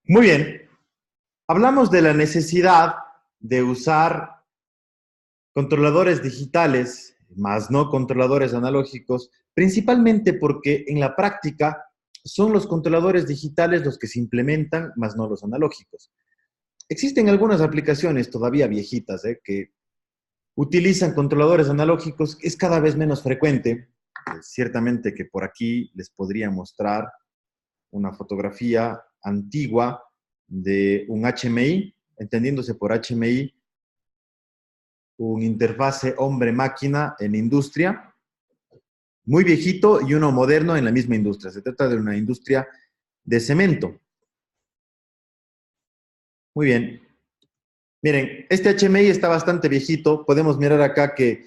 Muy bien, hablamos de la necesidad de usar controladores digitales, más no controladores analógicos, principalmente porque en la práctica son los controladores digitales los que se implementan, más no los analógicos. Existen algunas aplicaciones todavía viejitas que utilizan controladores analógicos, es cada vez menos frecuente. Ciertamente que por aquí les podría mostrar una fotografía antigua de un HMI, entendiéndose por HMI, un interfase hombre-máquina en industria, muy viejito y uno moderno en la misma industria. Se trata de una industria de cemento. Muy bien. Miren, este HMI está bastante viejito. Podemos mirar acá que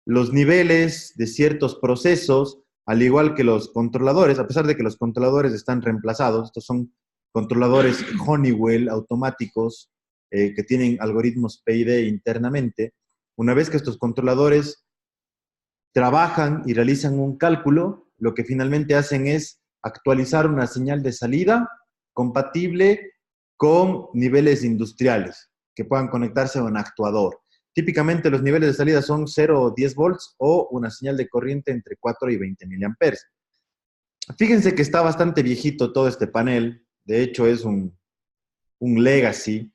los niveles de ciertos procesos, al igual que los controladores, a pesar de que los controladores están reemplazados, estos son controladores Honeywell automáticos que tienen algoritmos PID internamente. Una vez que estos controladores trabajan y realizan un cálculo, lo que finalmente hacen es actualizar una señal de salida compatible con niveles industriales que puedan conectarse a un actuador. Típicamente los niveles de salida son 0 o 10 volts o una señal de corriente entre 4 y 20 miliamperes. Fíjense que está bastante viejito todo este panel. De hecho, es un legacy.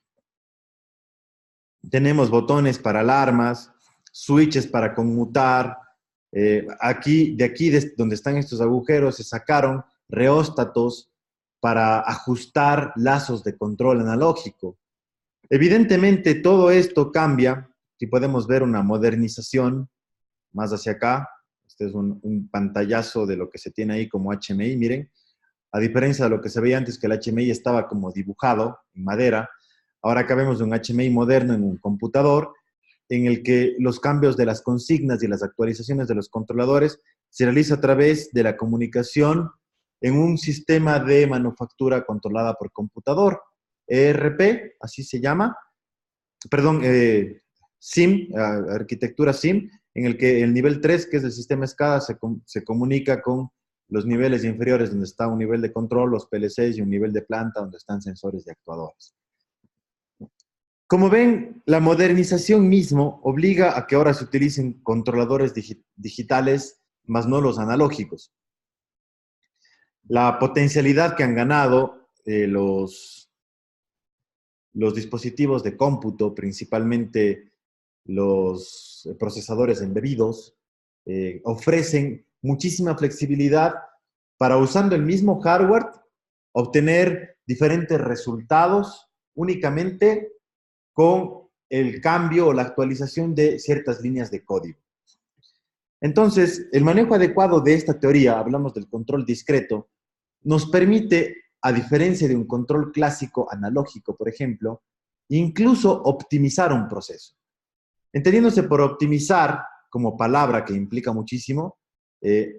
Tenemos botones para alarmas, switches para conmutar. Donde están estos agujeros, se sacaron reóstatos para ajustar lazos de control analógico. Evidentemente, todo esto cambia. Si podemos ver una modernización más hacia acá. Este es un pantallazo de lo que se tiene ahí como HMI. Miren, a diferencia de lo que se veía antes, que el HMI estaba como dibujado en madera, ahora acá vemos un HMI moderno en un computador, en el que los cambios de las consignas y las actualizaciones de los controladores se realiza a través de la comunicación en un sistema de manufactura controlada por computador, ERP, así se llama, perdón, SIM, arquitectura SIM, en el que el nivel 3, que es el sistema SCADA, se comunica con los niveles inferiores, donde está un nivel de control, los PLCs, y un nivel de planta, donde están sensores y actuadores. Como ven, la modernización mismo obliga a que ahora se utilicen controladores digitales, más no los analógicos. La potencialidad que han ganado los dispositivos de cómputo, principalmente los procesadores embebidos, ofrecen muchísima flexibilidad para, usando el mismo hardware, obtener diferentes resultados únicamente con el cambio o la actualización de ciertas líneas de código. Entonces, el manejo adecuado de esta teoría, hablamos del control discreto, nos permite, a diferencia de un control clásico analógico, por ejemplo, incluso optimizar un proceso. Entendiéndose por optimizar como palabra que implica muchísimo,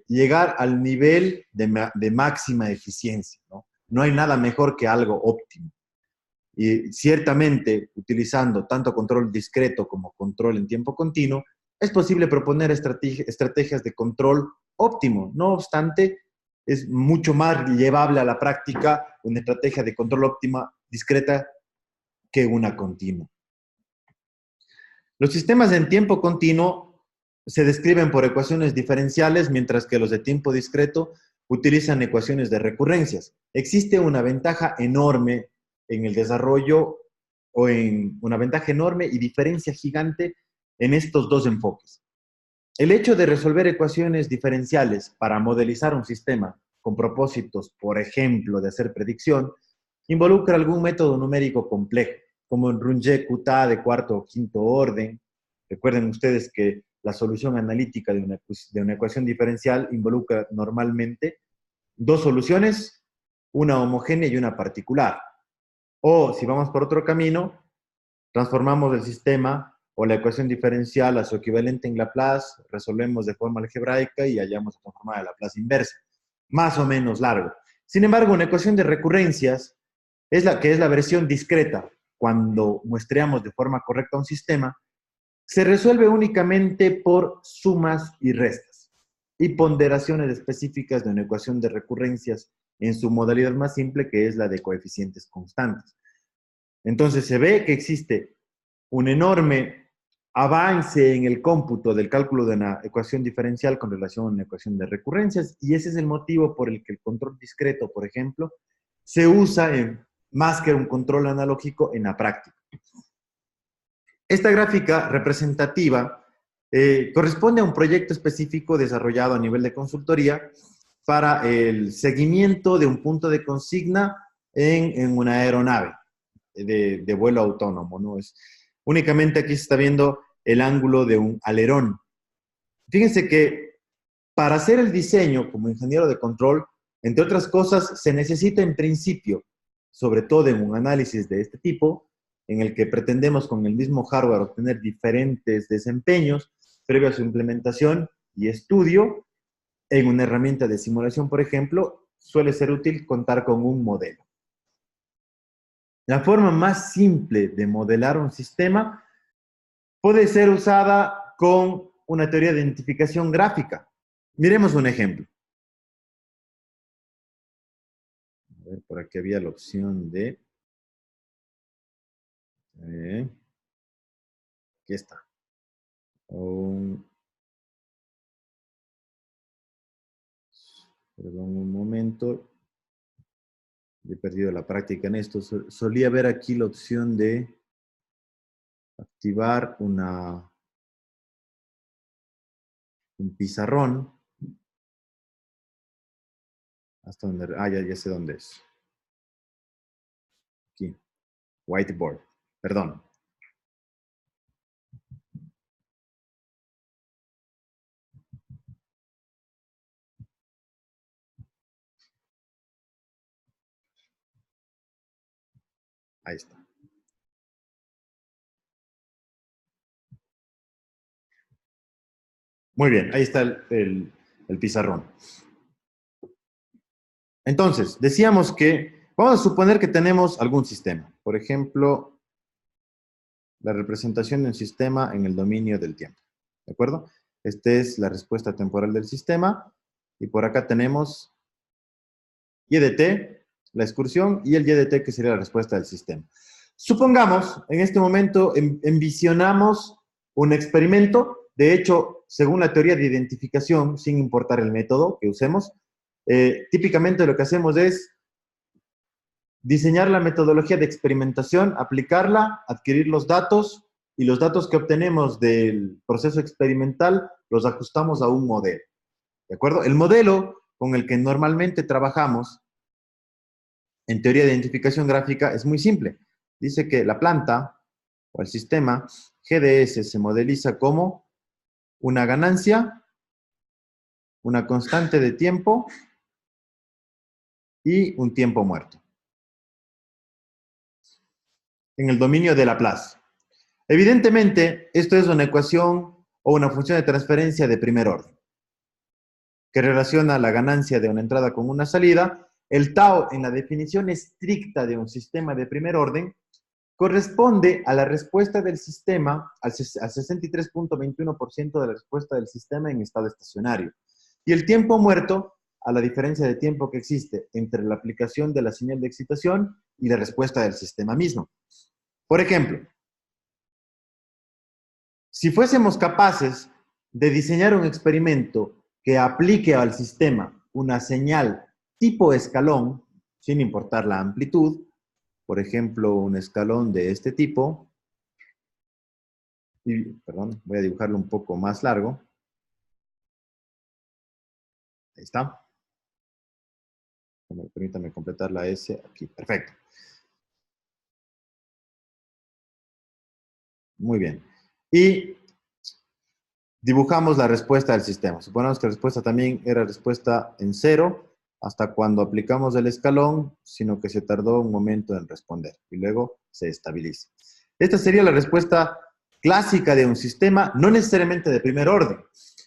llegar al nivel de máxima eficiencia, ¿no? No hay nada mejor que algo óptimo. Y ciertamente, utilizando tanto control discreto como control en tiempo continuo, es posible proponer estrategias de control óptimo. No obstante, es mucho más llevable a la práctica una estrategia de control óptima discreta que una continua. Los sistemas en tiempo continuo se describen por ecuaciones diferenciales, mientras que los de tiempo discreto utilizan ecuaciones de recurrencias. Existe una ventaja enorme en el desarrollo, o en una ventaja enorme y diferencia gigante en estos dos enfoques. El hecho de resolver ecuaciones diferenciales para modelizar un sistema con propósitos, por ejemplo, de hacer predicción, involucra algún método numérico complejo, como el Runge-Kutta de cuarto o quinto orden. Recuerden ustedes que la solución analítica de una ecuación diferencial involucra normalmente dos soluciones, una homogénea y una particular. O si vamos por otro camino, transformamos el sistema o la ecuación diferencial a su equivalente en Laplace, resolvemos de forma algebraica y hallamos la forma de Laplace inversa. Más o menos largo. Sin embargo, una ecuación de recurrencias es la versión discreta. Cuando muestreamos de forma correcta un sistema, se resuelve únicamente por sumas y restas y ponderaciones específicas de una ecuación de recurrencias en su modalidad más simple, que es la de coeficientes constantes. Entonces se ve que existe un enorme avance en el cómputo del cálculo de una ecuación diferencial con relación a una ecuación de recurrencias, y ese es el motivo por el que el control discreto, por ejemplo, se usa más que un control analógico en la práctica. Esta gráfica representativa corresponde a un proyecto específico desarrollado a nivel de consultoría para el seguimiento de un punto de consigna en una aeronave de vuelo autónomo, ¿no? Únicamente aquí se está viendo el ángulo de un alerón. Fíjense que para hacer el diseño como ingeniero de control, entre otras cosas, se necesita en principio, sobre todo en un análisis de este tipo, en el que pretendemos con el mismo hardware obtener diferentes desempeños previo a su implementación y estudio, en una herramienta de simulación, por ejemplo, suele ser útil contar con un modelo. La forma más simple de modelar un sistema puede ser usada con una teoría de identificación gráfica. Miremos un ejemplo. A ver, por aquí había la opción de... aquí está. Perdón un momento. He perdido la práctica en esto. Solía ver aquí la opción de activar un pizarrón. Hasta donde... ya sé dónde es. Aquí. Whiteboard. Perdón. Ahí está. Muy bien, ahí está el pizarrón. Entonces, decíamos que, vamos a suponer que tenemos algún sistema. Por ejemplo, la representación de un sistema en el dominio del tiempo. ¿De acuerdo? Esta es la respuesta temporal del sistema. Y por acá tenemos y de t, la excursión, y el y de t, que sería la respuesta del sistema. Supongamos, en este momento, envisionamos un experimento. De hecho, según la teoría de identificación, sin importar el método que usemos, típicamente lo que hacemos es diseñar la metodología de experimentación, aplicarla, adquirir los datos, y los datos que obtenemos del proceso experimental los ajustamos a un modelo. ¿De acuerdo? El modelo con el que normalmente trabajamos en teoría de identificación gráfica es muy simple. Dice que la planta o el sistema GDS se modeliza como una ganancia, una constante de tiempo y un tiempo muerto en el dominio de Laplace. Evidentemente, esto es una ecuación o una función de transferencia de primer orden que relaciona la ganancia de una entrada con una salida. El tau, en la definición estricta de un sistema de primer orden, corresponde a la respuesta del sistema, al 63.21% de la respuesta del sistema en estado estacionario. Y el tiempo muerto, a la diferencia de tiempo que existe entre la aplicación de la señal de excitación y la respuesta del sistema mismo. Por ejemplo, si fuésemos capaces de diseñar un experimento que aplique al sistema una señal tipo escalón, sin importar la amplitud, por ejemplo, un escalón de este tipo, y, perdón, voy a dibujarlo un poco más largo. Ahí está. Permítame completar la S aquí. Perfecto. Muy bien. Y dibujamos la respuesta del sistema. Suponemos que la respuesta también era respuesta en 0 hasta cuando aplicamos el escalón, sino que se tardó un momento en responder y luego se estabiliza. Esta sería la respuesta clásica de un sistema, no necesariamente de primer orden,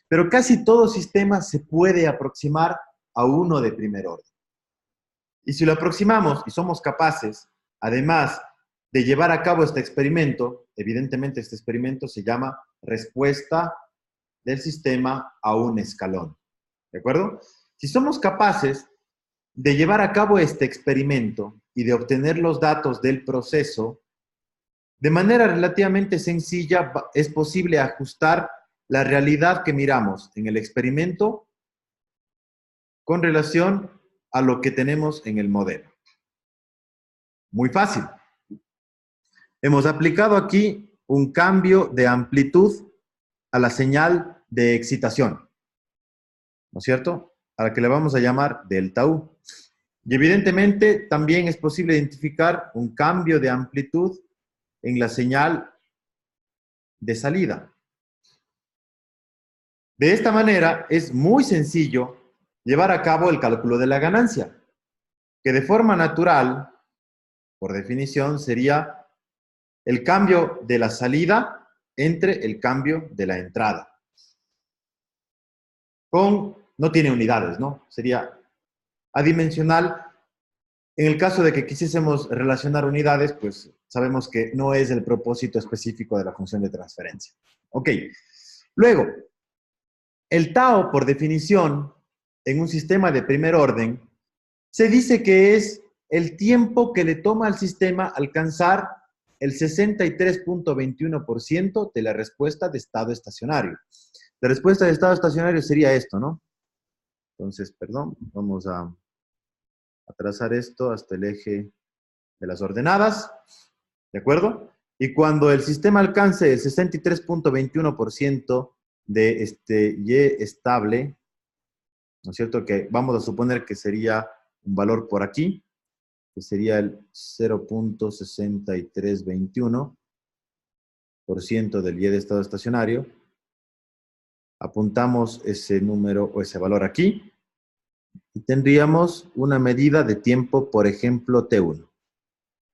pero casi todo sistema se puede aproximar a uno de primer orden. Y si lo aproximamos y somos capaces, además de llevar a cabo este experimento, evidentemente este experimento se llama respuesta del sistema a un escalón. ¿De acuerdo? Si somos capaces de llevar a cabo este experimento y de obtener los datos del proceso, de manera relativamente sencilla es posible ajustar la realidad que miramos en el experimento con relación a lo que tenemos en el modelo. Muy fácil. Hemos aplicado aquí un cambio de amplitud a la señal de excitación, ¿no es cierto? A la que le vamos a llamar delta U. Y evidentemente también es posible identificar un cambio de amplitud en la señal de salida. De esta manera es muy sencillo llevar a cabo el cálculo de la ganancia, que de forma natural, por definición, sería el cambio de la salida entre el cambio de la entrada. No tiene unidades, ¿no? Sería adimensional. En el caso de que quisiésemos relacionar unidades, pues sabemos que no es el propósito específico de la función de transferencia. Ok. Luego, el tau, por definición, en un sistema de primer orden, se dice que es el tiempo que le toma al sistema alcanzar el 63.21% de la respuesta de estado estacionario. La respuesta de estado estacionario sería esto, ¿no? Entonces, perdón, vamos a trazar esto hasta el eje de las ordenadas, ¿de acuerdo? Y cuando el sistema alcance el 63.21% de Y estable, ¿no es cierto? Que vamos a suponer que sería un valor por aquí, que sería el 0.6321% del Y de estado estacionario. Apuntamos ese número o ese valor aquí y tendríamos una medida de tiempo, por ejemplo, T1.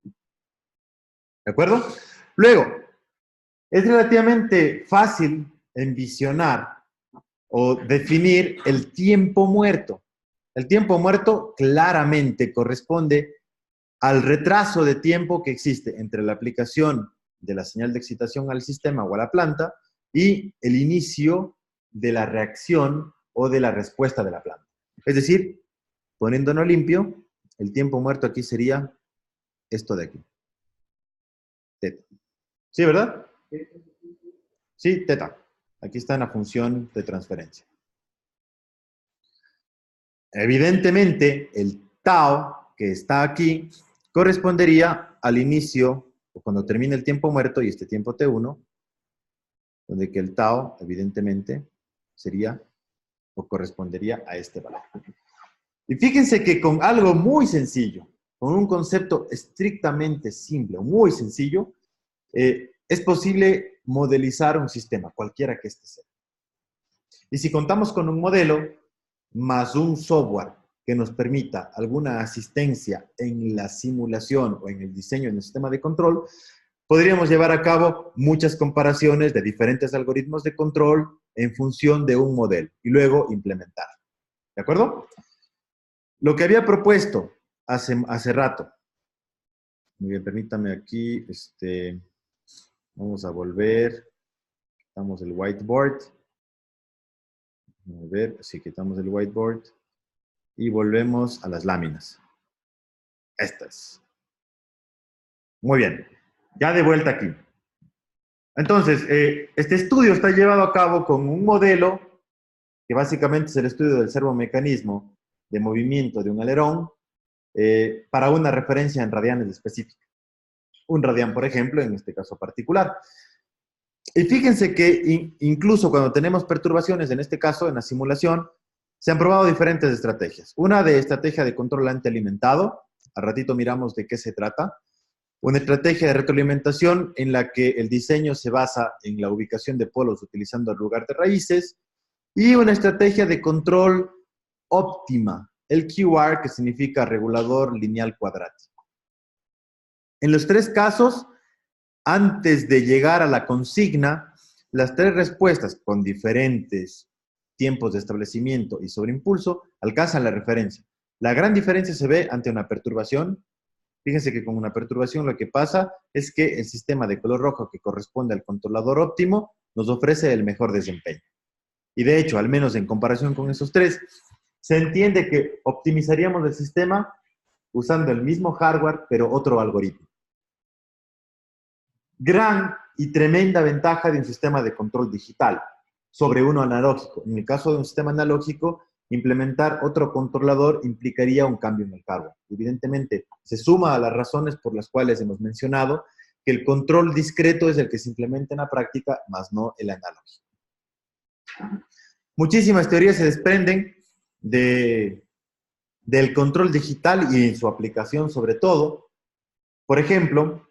¿De acuerdo? Luego, es relativamente fácil envisionar o definir el tiempo muerto. El tiempo muerto claramente corresponde al retraso de tiempo que existe entre la aplicación de la señal de excitación al sistema o a la planta y el inicio de la reacción o de la respuesta de la planta. Es decir, poniéndonos limpio, el tiempo muerto aquí sería esto de aquí. Teta. ¿Sí, verdad? Sí, teta. Aquí está en la función de transferencia. Evidentemente, el tau que está aquí correspondería al inicio, o cuando termine el tiempo muerto y este tiempo T1, donde que el tau, evidentemente, sería o correspondería a este valor. Y fíjense que con algo muy sencillo, con un concepto estrictamente simple, muy sencillo, es posible modelizar un sistema, cualquiera que este sea. Y si contamos con un modelo más un software que nos permita alguna asistencia en la simulación o en el diseño del sistema de control, podríamos llevar a cabo muchas comparaciones de diferentes algoritmos de control en función de un modelo y luego implementar. ¿De acuerdo? Lo que había propuesto hace rato. Muy bien, permítame aquí, vamos a volver. Quitamos el whiteboard. A ver, si quitamos el whiteboard. Y volvemos a las láminas. Estas. Muy bien. Ya de vuelta aquí. Entonces, este estudio está llevado a cabo con un modelo que básicamente es el estudio del servomecanismo de movimiento de un alerón para una referencia en radianes específica. Un radián, por ejemplo, en este caso particular. Y fíjense que incluso cuando tenemos perturbaciones, en este caso en la simulación, se han probado diferentes estrategias. Una de estrategia de control antialimentado, al ratito miramos de qué se trata. Una estrategia de retroalimentación en la que el diseño se basa en la ubicación de polos utilizando el lugar de raíces. Y una estrategia de control óptima, el QR, que significa regulador lineal cuadrático. En los tres casos, antes de llegar a la consigna, las tres respuestas con diferentes tiempos de establecimiento y sobreimpulso alcanzan la referencia. La gran diferencia se ve ante una perturbación. Fíjense que con una perturbación lo que pasa es que el sistema de color rojo que corresponde al controlador óptimo nos ofrece el mejor desempeño. Y de hecho, al menos en comparación con esos tres, se entiende que optimizaríamos el sistema usando el mismo hardware, pero otro algoritmo. Gran y tremenda ventaja de un sistema de control digital sobre uno analógico. En el caso de un sistema analógico, implementar otro controlador implicaría un cambio en el hardware. Evidentemente, se suma a las razones por las cuales hemos mencionado que el control discreto es el que se implementa en la práctica, más no el analógico. Muchísimas teorías se desprenden del control digital y en su aplicación sobre todo. Por ejemplo,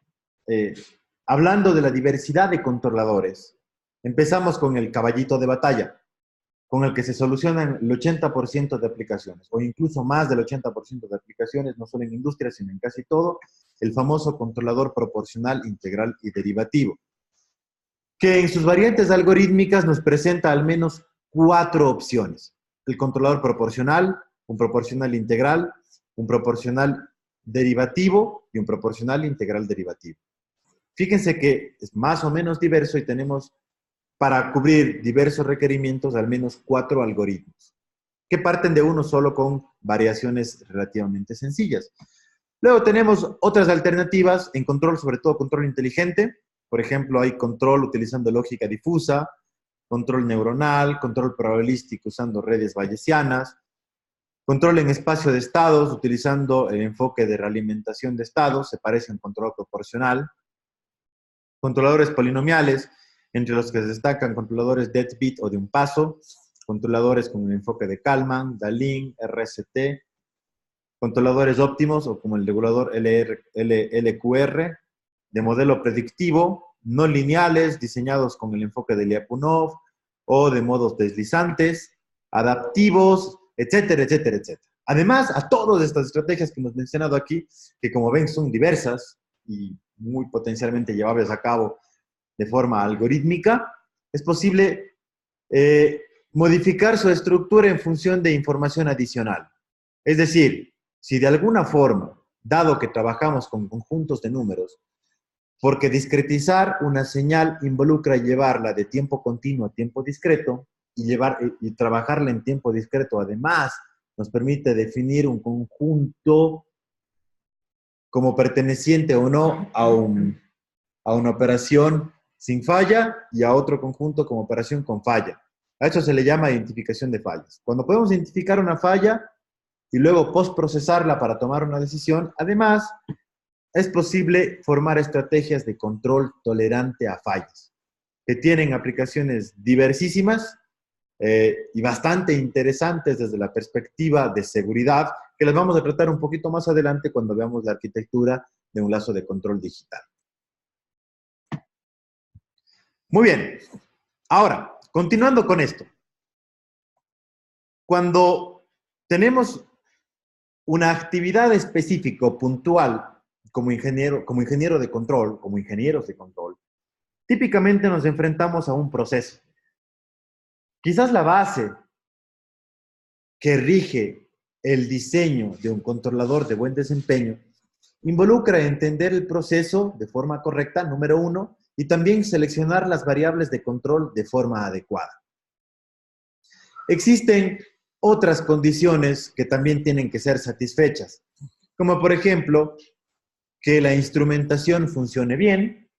hablando de la diversidad de controladores, empezamos con el caballito de batalla, con el que se solucionan el 80% de aplicaciones, o incluso más del 80% de aplicaciones, no solo en industria, sino en casi todo, el famoso controlador proporcional, integral y derivativo, que en sus variantes algorítmicas nos presenta al menos 4 opciones. El controlador proporcional, un proporcional integral, un proporcional derivativo y un proporcional integral derivativo. Fíjense que es más o menos diverso y tenemos para cubrir diversos requerimientos al menos 4 algoritmos, que parten de uno solo con variaciones relativamente sencillas. Luego tenemos otras alternativas en control, sobre todo control inteligente. Por ejemplo, hay control utilizando lógica difusa, control neuronal, control probabilístico usando redes bayesianas, control en espacio de estados utilizando el enfoque de realimentación de estados, se parece a un control proporcional, controladores polinomiales, entre los que se destacan controladores dead-bit o de un paso, controladores con el enfoque de Kalman, Dahlin, RST, controladores óptimos o como el regulador LQR, de modelo predictivo, no lineales, diseñados con el enfoque de Lyapunov, o de modos deslizantes, adaptivos, etcétera, etcétera, etcétera. Además, a todas estas estrategias que hemos mencionado aquí, que como ven son diversas y muy potencialmente llevables a cabo de forma algorítmica, es posible modificar su estructura en función de información adicional. Es decir, si de alguna forma, dado que trabajamos con conjuntos de números, porque discretizar una señal involucra llevarla de tiempo continuo a tiempo discreto y trabajarla en tiempo discreto, además, nos permite definir un conjunto como perteneciente o no a una operación sin falla y a otro conjunto como operación con falla. A eso se le llama identificación de fallas. Cuando podemos identificar una falla y luego postprocesarla para tomar una decisión, además, es posible formar estrategias de control tolerante a fallas, que tienen aplicaciones diversísimas y bastante interesantes desde la perspectiva de seguridad, que las vamos a tratar un poquito más adelante cuando veamos la arquitectura de un lazo de control digital. Muy bien. Ahora, continuando con esto. Cuando tenemos una actividad específica o puntual como ingeniero de control, como ingenieros de control, típicamente nos enfrentamos a un proceso. Quizás la base que rige el diseño de un controlador de buen desempeño involucra entender el proceso de forma correcta, número 1, y también seleccionar las variables de control de forma adecuada. Existen otras condiciones que también tienen que ser satisfechas, como por ejemplo, que la instrumentación funcione bien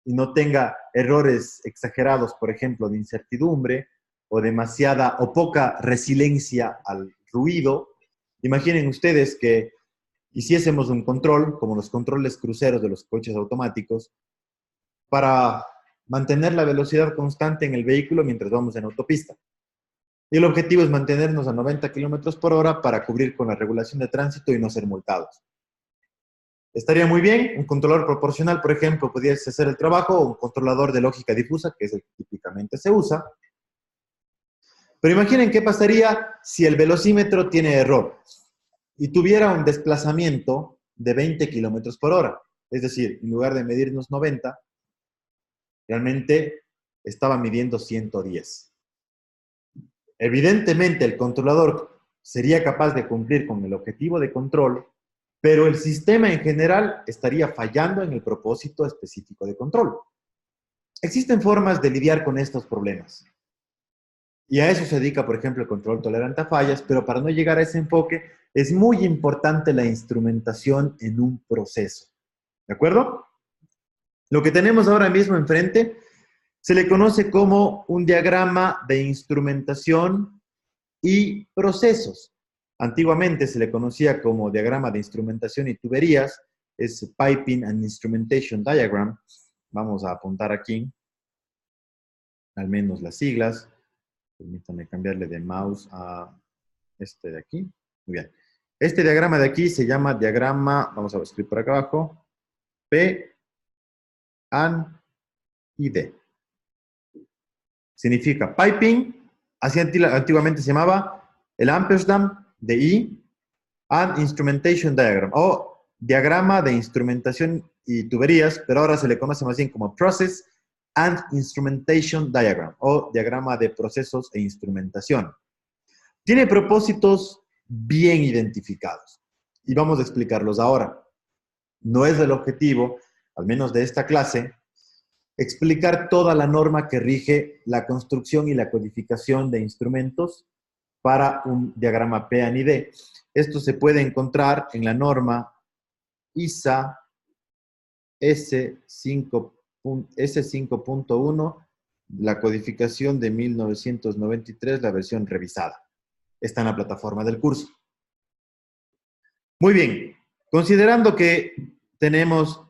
y no tenga errores exagerados, por ejemplo, de incertidumbre o demasiada o poca resiliencia al ruido. Imaginen ustedes que hiciésemos un control, como los controles cruceros de los coches automáticos, para mantener la velocidad constante en el vehículo mientras vamos en autopista. Y el objetivo es mantenernos a 90 kilómetros por hora para cubrir con la regulación de tránsito y no ser multados. Estaría muy bien, un controlador proporcional, por ejemplo, pudiese hacer el trabajo, o un controlador de lógica difusa, que es el que típicamente se usa. Pero imaginen qué pasaría si el velocímetro tiene error y tuviera un desplazamiento de 20 kilómetros por hora. Es decir, en lugar de medirnos 90, realmente estaba midiendo 110. Evidentemente, el controlador sería capaz de cumplir con el objetivo de control, pero el sistema en general estaría fallando en el propósito específico de control. Existen formas de lidiar con estos problemas. Y a eso se dedica, por ejemplo, el control tolerante a fallas, pero para no llegar a ese enfoque, es muy importante la instrumentación en un proceso. ¿De acuerdo? Lo que tenemos ahora mismo enfrente se le conoce como un diagrama de instrumentación y procesos. Antiguamente se le conocía como diagrama de instrumentación y tuberías, es Piping and Instrumentation Diagram. Vamos a apuntar aquí, al menos las siglas. Permítanme cambiarle de mouse a este de aquí. Muy bien. Este diagrama de aquí se llama diagrama, vamos a escribir por acá abajo, P, AN y D. Significa piping, así antiguamente se llamaba el Ampersand de I, and Instrumentation Diagram, o diagrama de instrumentación y tuberías, pero ahora se le conoce más bien como Process and Instrumentation Diagram, o diagrama de procesos e instrumentación. Tiene propósitos bien identificados, y vamos a explicarlos ahora. No es el objetivo, al menos de esta clase, explicar toda la norma que rige la construcción y la codificación de instrumentos para un diagrama P-ANI-D. Esto se puede encontrar en la norma ISA S5.1, la codificación de 1993, la versión revisada. Está en la plataforma del curso. Muy bien, considerando que tenemos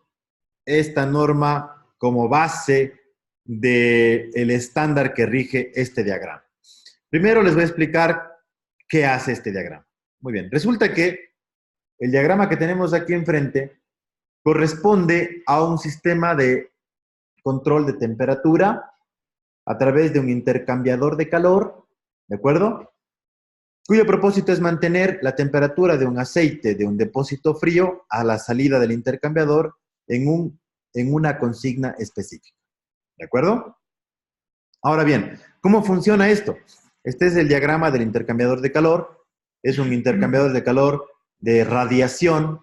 esta norma como base del estándar que rige este diagrama. Primero les voy a explicar qué hace este diagrama. Muy bien, resulta que el diagrama que tenemos aquí enfrente corresponde a un sistema de control de temperatura a través de un intercambiador de calor, ¿de acuerdo? Cuyo propósito es mantener la temperatura de un aceite de un depósito frío a la salida del intercambiador en una consigna específica. ¿De acuerdo? Ahora bien, ¿cómo funciona esto? Este es el diagrama del intercambiador de calor. Es un intercambiador de calor de radiación.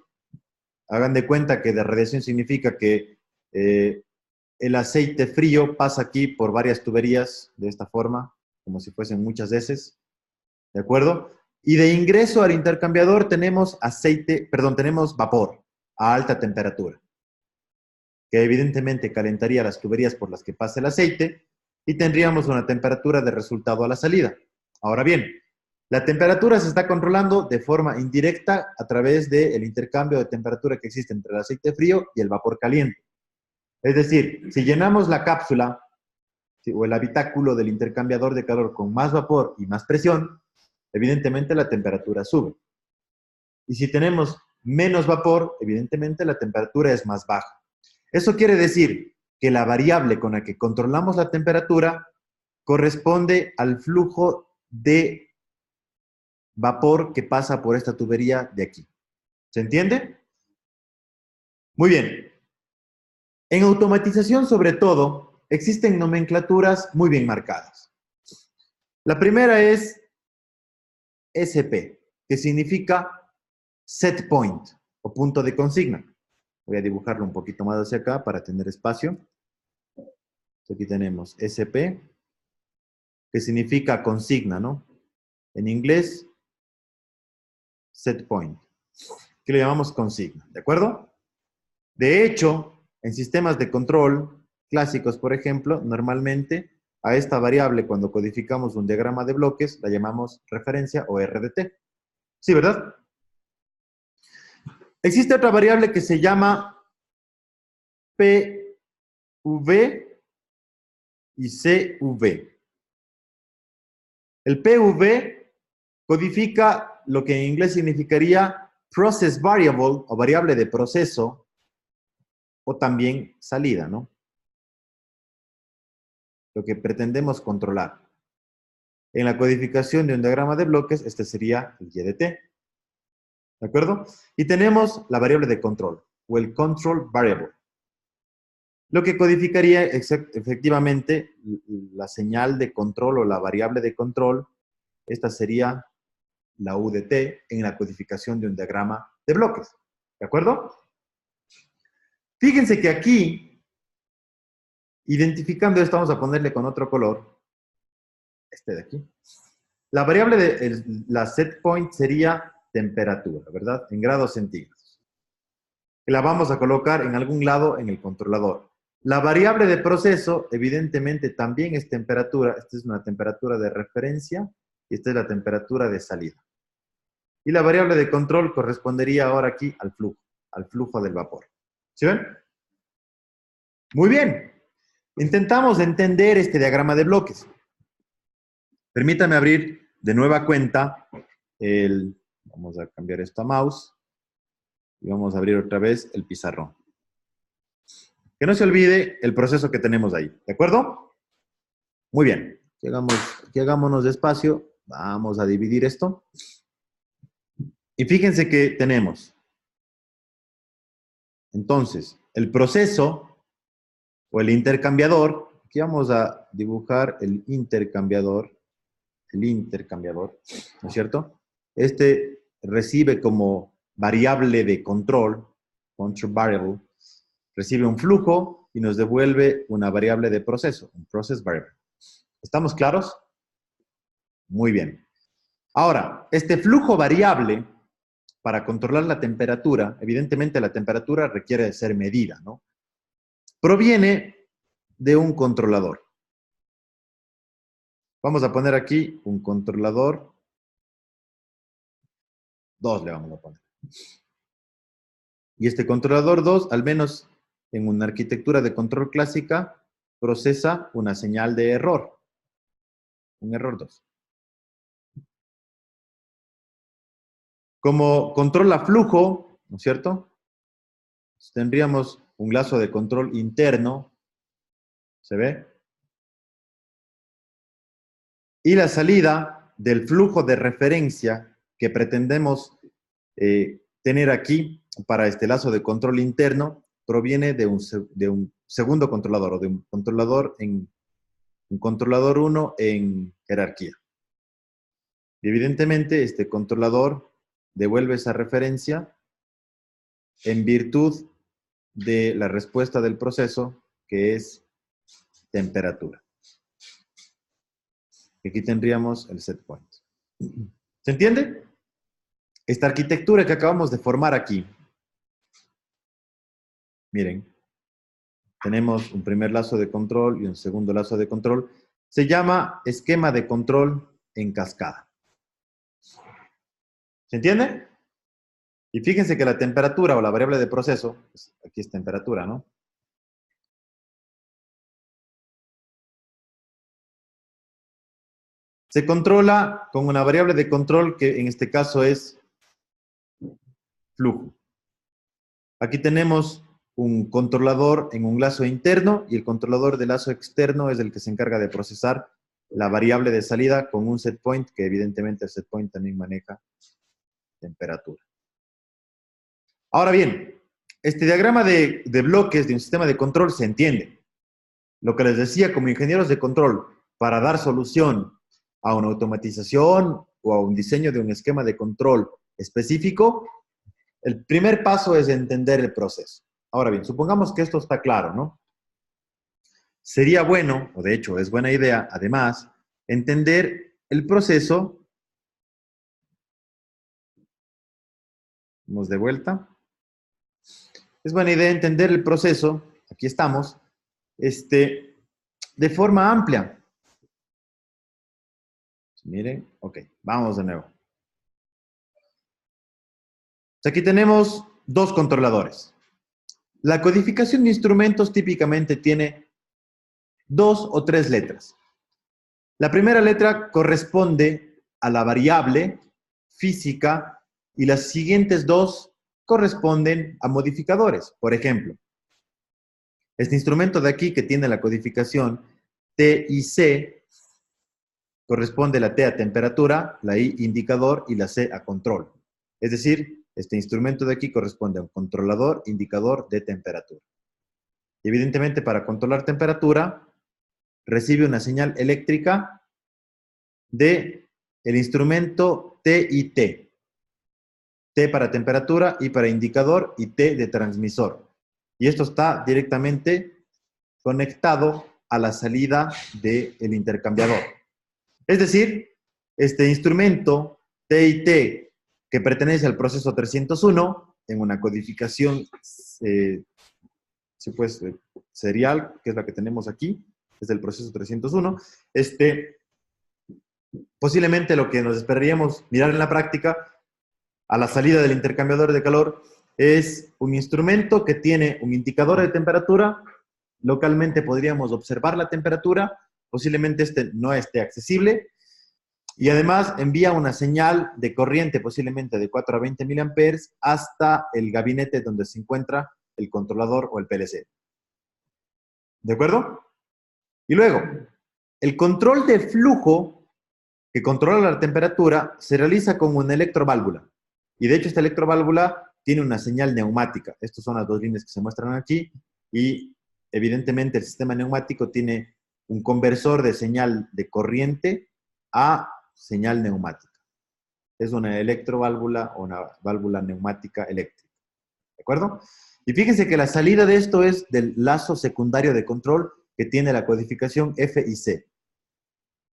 Hagan de cuenta que de radiación significa que el aceite frío pasa aquí por varias tuberías de esta forma, como si fuesen muchas veces. ¿De acuerdo? Y de ingreso al intercambiador tenemos tenemos vapor a alta temperatura, que evidentemente calentaría las tuberías por las que pasa el aceite y tendríamos una temperatura de resultado a la salida. Ahora bien, la temperatura se está controlando de forma indirecta a través del intercambio de temperatura que existe entre el aceite frío y el vapor caliente. Es decir, si llenamos la cápsula o el habitáculo del intercambiador de calor con más vapor y más presión, evidentemente la temperatura sube. Y si tenemos menos vapor, evidentemente la temperatura es más baja. Eso quiere decir que la variable con la que controlamos la temperatura corresponde al flujo de vapor que pasa por esta tubería de aquí. ¿Se entiende? Muy bien. En automatización, sobre todo, existen nomenclaturas muy bien marcadas. La primera es SP, que significa set point o punto de consigna. Voy a dibujarlo un poquito más hacia acá para tener espacio. Aquí tenemos SP, que significa consigna, ¿no? En inglés, set point, que le llamamos consigna, ¿de acuerdo? De hecho, en sistemas de control clásicos, por ejemplo, normalmente a esta variable, cuando codificamos un diagrama de bloques, la llamamos referencia o RDT. ¿Sí, verdad? Existe otra variable que se llama PV y CV. El PV codifica lo que en inglés significaría process variable o variable de proceso o también salida, ¿no? Lo que pretendemos controlar. En la codificación de un diagrama de bloques, este sería el YDT. ¿De acuerdo? Y tenemos la variable de control o el control variable. Lo que codificaría efectivamente la señal de control o la variable de control. Esta sería la UDT en la codificación de un diagrama de bloques. ¿De acuerdo? Fíjense que aquí, identificando esto, vamos a ponerle con otro color. este de aquí. La variable de la set point sería temperatura, ¿verdad? En grados centígrados. La vamos a colocar en algún lado en el controlador. La variable de proceso, evidentemente, también es temperatura. Esta es una temperatura de referencia y esta es la temperatura de salida. Y la variable de control correspondería ahora aquí al flujo del vapor. ¿Sí ven? Muy bien. Intentamos entender este diagrama de bloques. Permítame abrir de nueva cuenta vamos a cambiar esto a mouse y vamos a abrir otra vez el pizarrón. Que no se olvide el proceso que tenemos ahí, ¿de acuerdo? Muy bien, aquí hagámonos despacio, vamos a dividir esto. Y fíjense que tenemos, entonces, el proceso o el intercambiador, aquí vamos a dibujar el intercambiador, ¿no es cierto? Este recibe como variable de control variable, recibe un flujo y nos devuelve una variable de proceso, un process variable. ¿Estamos claros? Muy bien. Ahora, este flujo variable, para controlar la temperatura, evidentemente la temperatura requiere de ser medida, ¿no? Proviene de un controlador. Vamos a poner aquí un controlador 2 le vamos a poner. Y este controlador 2, al menos en una arquitectura de control clásica, procesa una señal de error. Un error 2. Como controla flujo, ¿no es cierto? Tendríamos un lazo de control interno. ¿Se ve? Y la salida del flujo de referencia que pretendemos tener aquí para este lazo de control interno proviene de un segundo controlador o de un controlador 1 en jerarquía. Y evidentemente este controlador devuelve esa referencia en virtud de la respuesta del proceso, que es temperatura. Aquí tendríamos el set point. ¿Se entiende? Esta arquitectura que acabamos de formar aquí, miren, tenemos un primer lazo de control y un segundo lazo de control, se llama esquema de control en cascada. ¿Se entiende? Y fíjense que la temperatura o la variable de proceso, pues aquí es temperatura, ¿no? Se controla con una variable de control que en este caso es flujo. Aquí tenemos un controlador en un lazo interno y el controlador de lazo externo es el que se encarga de procesar la variable de salida con un set point, que evidentemente el set point también maneja temperatura. Ahora bien, este diagrama de bloques de un sistema de control se entiende. Lo que les decía, como ingenieros de control, para dar solución a una automatización o a un diseño de un esquema de control específico, el primer paso es entender el proceso. Ahora bien, supongamos que esto está claro, ¿no? Sería bueno, o de hecho es buena idea, además, entender el proceso. Vamos de vuelta. Es buena idea entender el proceso, aquí estamos, de forma amplia. Miren, ok, vamos de nuevo. Aquí tenemos dos controladores. La codificación de instrumentos típicamente tiene 2 o 3 letras. La primera letra corresponde a la variable física y las siguientes 2 corresponden a modificadores. Por ejemplo, este instrumento de aquí que tiene la codificación T y C corresponde la T a temperatura, la I indicador y la C a control. Es decir, este instrumento de aquí corresponde a un controlador indicador de temperatura. Y evidentemente, para controlar temperatura, recibe una señal eléctrica de el instrumento T y T. T para temperatura, I para indicador y T de transmisor. Y esto está directamente conectado a la salida del intercambiador. Es decir, este instrumento TIT que pertenece al proceso 301 en una codificación serial, que es la que tenemos aquí, es el proceso 301, posiblemente lo que nos esperaríamos mirar en la práctica a la salida del intercambiador de calor es un instrumento que tiene un indicador de temperatura. Localmente podríamos observar la temperatura, posiblemente no esté accesible, y además envía una señal de corriente posiblemente de 4 a 20 miliamperes hasta el gabinete donde se encuentra el controlador o el PLC. ¿De acuerdo? Y luego, el control de flujo que controla la temperatura se realiza con una electroválvula. Y de hecho esta electroválvula tiene una señal neumática. Estas son las dos líneas que se muestran aquí. Y evidentemente el sistema neumático tiene un conversor de señal de corriente a señal neumática. Es una electroválvula o una válvula neumática eléctrica. ¿De acuerdo? Y fíjense que la salida de esto es del lazo secundario de control que tiene la codificación F y C.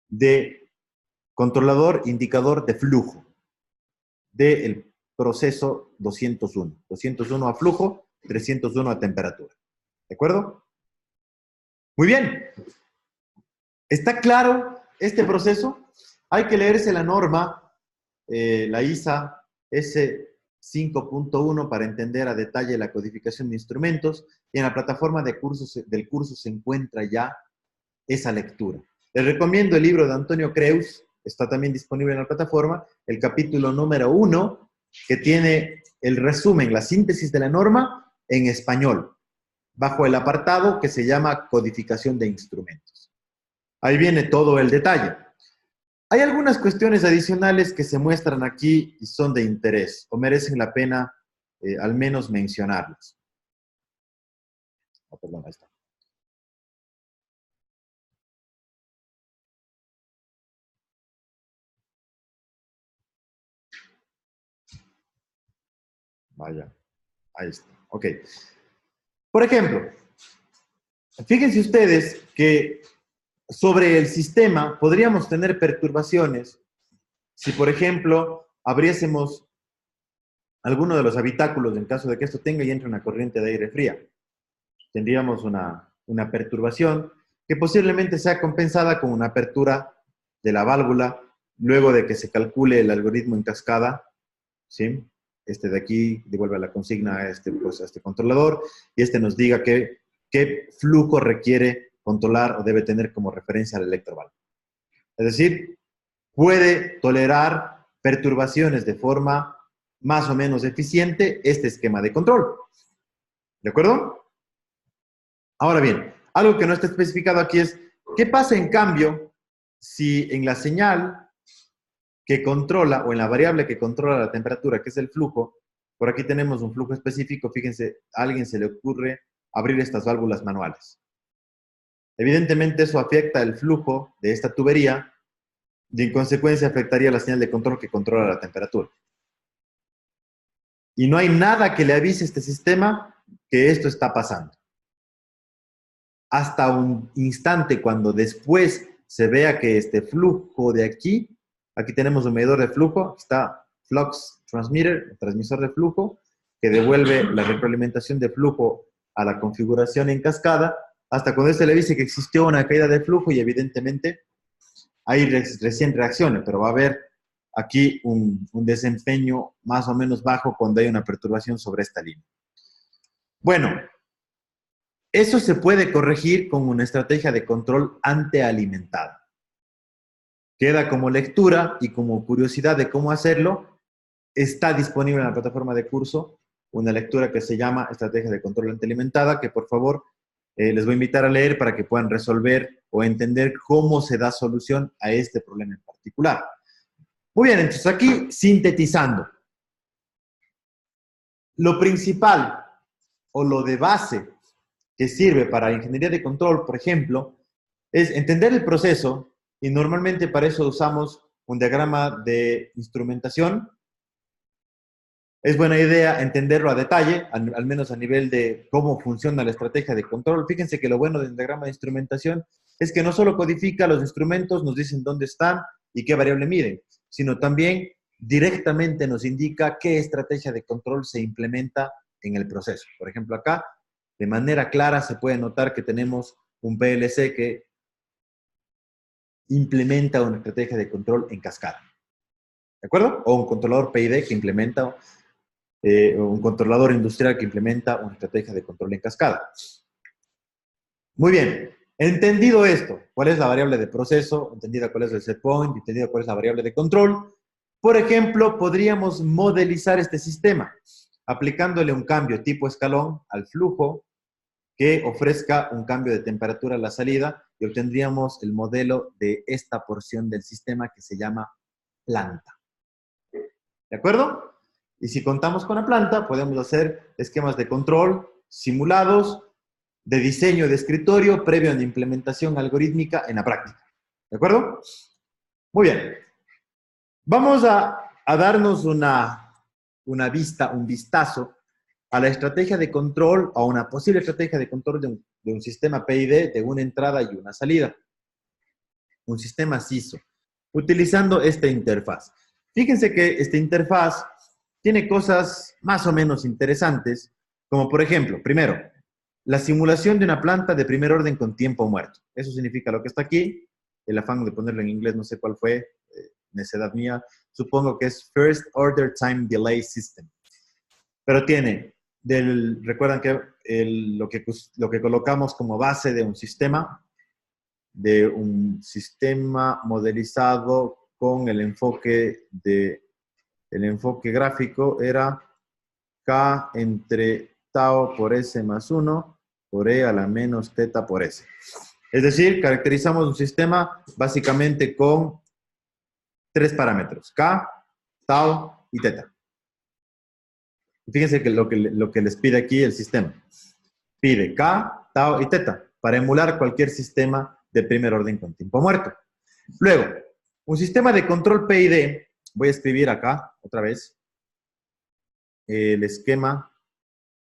De controlador indicador de flujo del proceso 201. 201 a flujo, 301 a temperatura. ¿De acuerdo? Muy bien. ¿Está claro este proceso? Hay que leerse la norma, la ISA S5.1 para entender a detalle la codificación de instrumentos, y en la plataforma de cursos, del curso se encuentra ya esa lectura. Les recomiendo el libro de Antonio Creus, está también disponible en la plataforma, el capítulo número 1, que tiene el resumen, la síntesis de la norma en español, bajo el apartado que se llama codificación de instrumentos. Ahí viene todo el detalle. Hay algunas cuestiones adicionales que se muestran aquí y son de interés, o merecen la pena al menos mencionarlas. Oh, perdón, ahí está. Vaya, ahí está. Ok. Por ejemplo, fíjense ustedes que sobre el sistema podríamos tener perturbaciones si, por ejemplo, abriésemos alguno de los habitáculos en caso de que esto tenga y entre una corriente de aire fría. Tendríamos una perturbación que posiblemente sea compensada con una apertura de la válvula luego de que se calcule el algoritmo en cascada, ¿sí? Este de aquí devuelve la consigna a este controlador y este nos diga qué flujo requiere controlar o debe tener como referencia al electroválvula. Es decir, puede tolerar perturbaciones de forma más o menos eficiente este esquema de control. ¿De acuerdo? Ahora bien, algo que no está especificado aquí es, ¿qué pasa en cambio si en la señal que controla, o en la variable que controla la temperatura, que es el flujo, por aquí tenemos un flujo específico, fíjense, a alguien se le ocurre abrir estas válvulas manuales? Evidentemente eso afecta el flujo de esta tubería y en consecuencia afectaría la señal de control que controla la temperatura. Y no hay nada que le avise a este sistema que esto está pasando. Hasta un instante cuando después se vea que este flujo de aquí tenemos un medidor de flujo, aquí está flux transmitter, el transmisor de flujo, que devuelve la retroalimentación de flujo a la configuración en cascada, hasta cuando se le dice que existió una caída de flujo y evidentemente hay recién reacciones, pero va a haber aquí un desempeño más o menos bajo cuando hay una perturbación sobre esta línea. Bueno, eso se puede corregir con una estrategia de control antealimentada. Queda como lectura y como curiosidad de cómo hacerlo. Está disponible en la plataforma de curso una lectura que se llama Estrategia de Control Antealimentada, que por favor les voy a invitar a leer para que puedan resolver o entender cómo se da solución a este problema en particular. Muy bien, entonces aquí sintetizando. Lo principal o lo de base que sirve para ingeniería de control, por ejemplo, es entender el proceso y normalmente para eso usamos un diagrama de instrumentación. Es buena idea entenderlo a detalle, al menos a nivel de cómo funciona la estrategia de control. Fíjense que lo bueno del diagrama de instrumentación es que no solo codifica los instrumentos, nos dicen dónde están y qué variable miden, sino también directamente nos indica qué estrategia de control se implementa en el proceso. Por ejemplo, acá, de manera clara, se puede notar que tenemos un PLC que implementa una estrategia de control en cascada. ¿De acuerdo? O un controlador PID que implementa, un controlador industrial que implementa una estrategia de control en cascada. Muy bien. Entendido esto, cuál es la variable de proceso, entendida cuál es el set point, entendido cuál es la variable de control, por ejemplo, podríamos modelizar este sistema aplicándole un cambio tipo escalón al flujo que ofrezca un cambio de temperatura a la salida y obtendríamos el modelo de esta porción del sistema que se llama planta. ¿De acuerdo? Y si contamos con la planta, podemos hacer esquemas de control simulados, de diseño de escritorio previo a la implementación algorítmica en la práctica. ¿De acuerdo? Muy bien. Vamos a darnos una vista, un vistazo a la estrategia de control, a una posible estrategia de control de un sistema PID de una entrada y una salida. Un sistema CISO, utilizando esta interfaz. Fíjense que esta interfaz tiene cosas más o menos interesantes, como por ejemplo, primero, la simulación de una planta de primer orden con tiempo muerto. Eso significa lo que está aquí. El afán de ponerlo en inglés, no sé cuál fue, necedad mía. Supongo que es First Order Time Delay System. Pero tiene, recuerdan que lo que colocamos como base de un sistema modelizado con el enfoque gráfico era K entre tau por S más 1 por E a la menos teta por S. Es decir, caracterizamos un sistema básicamente con 3 parámetros, K, tau y teta. Y fíjense que lo que les pide aquí el sistema. Pide K, tau y teta para emular cualquier sistema de primer orden con tiempo muerto. Luego, un sistema de control PID, voy a escribir acá otra vez el esquema,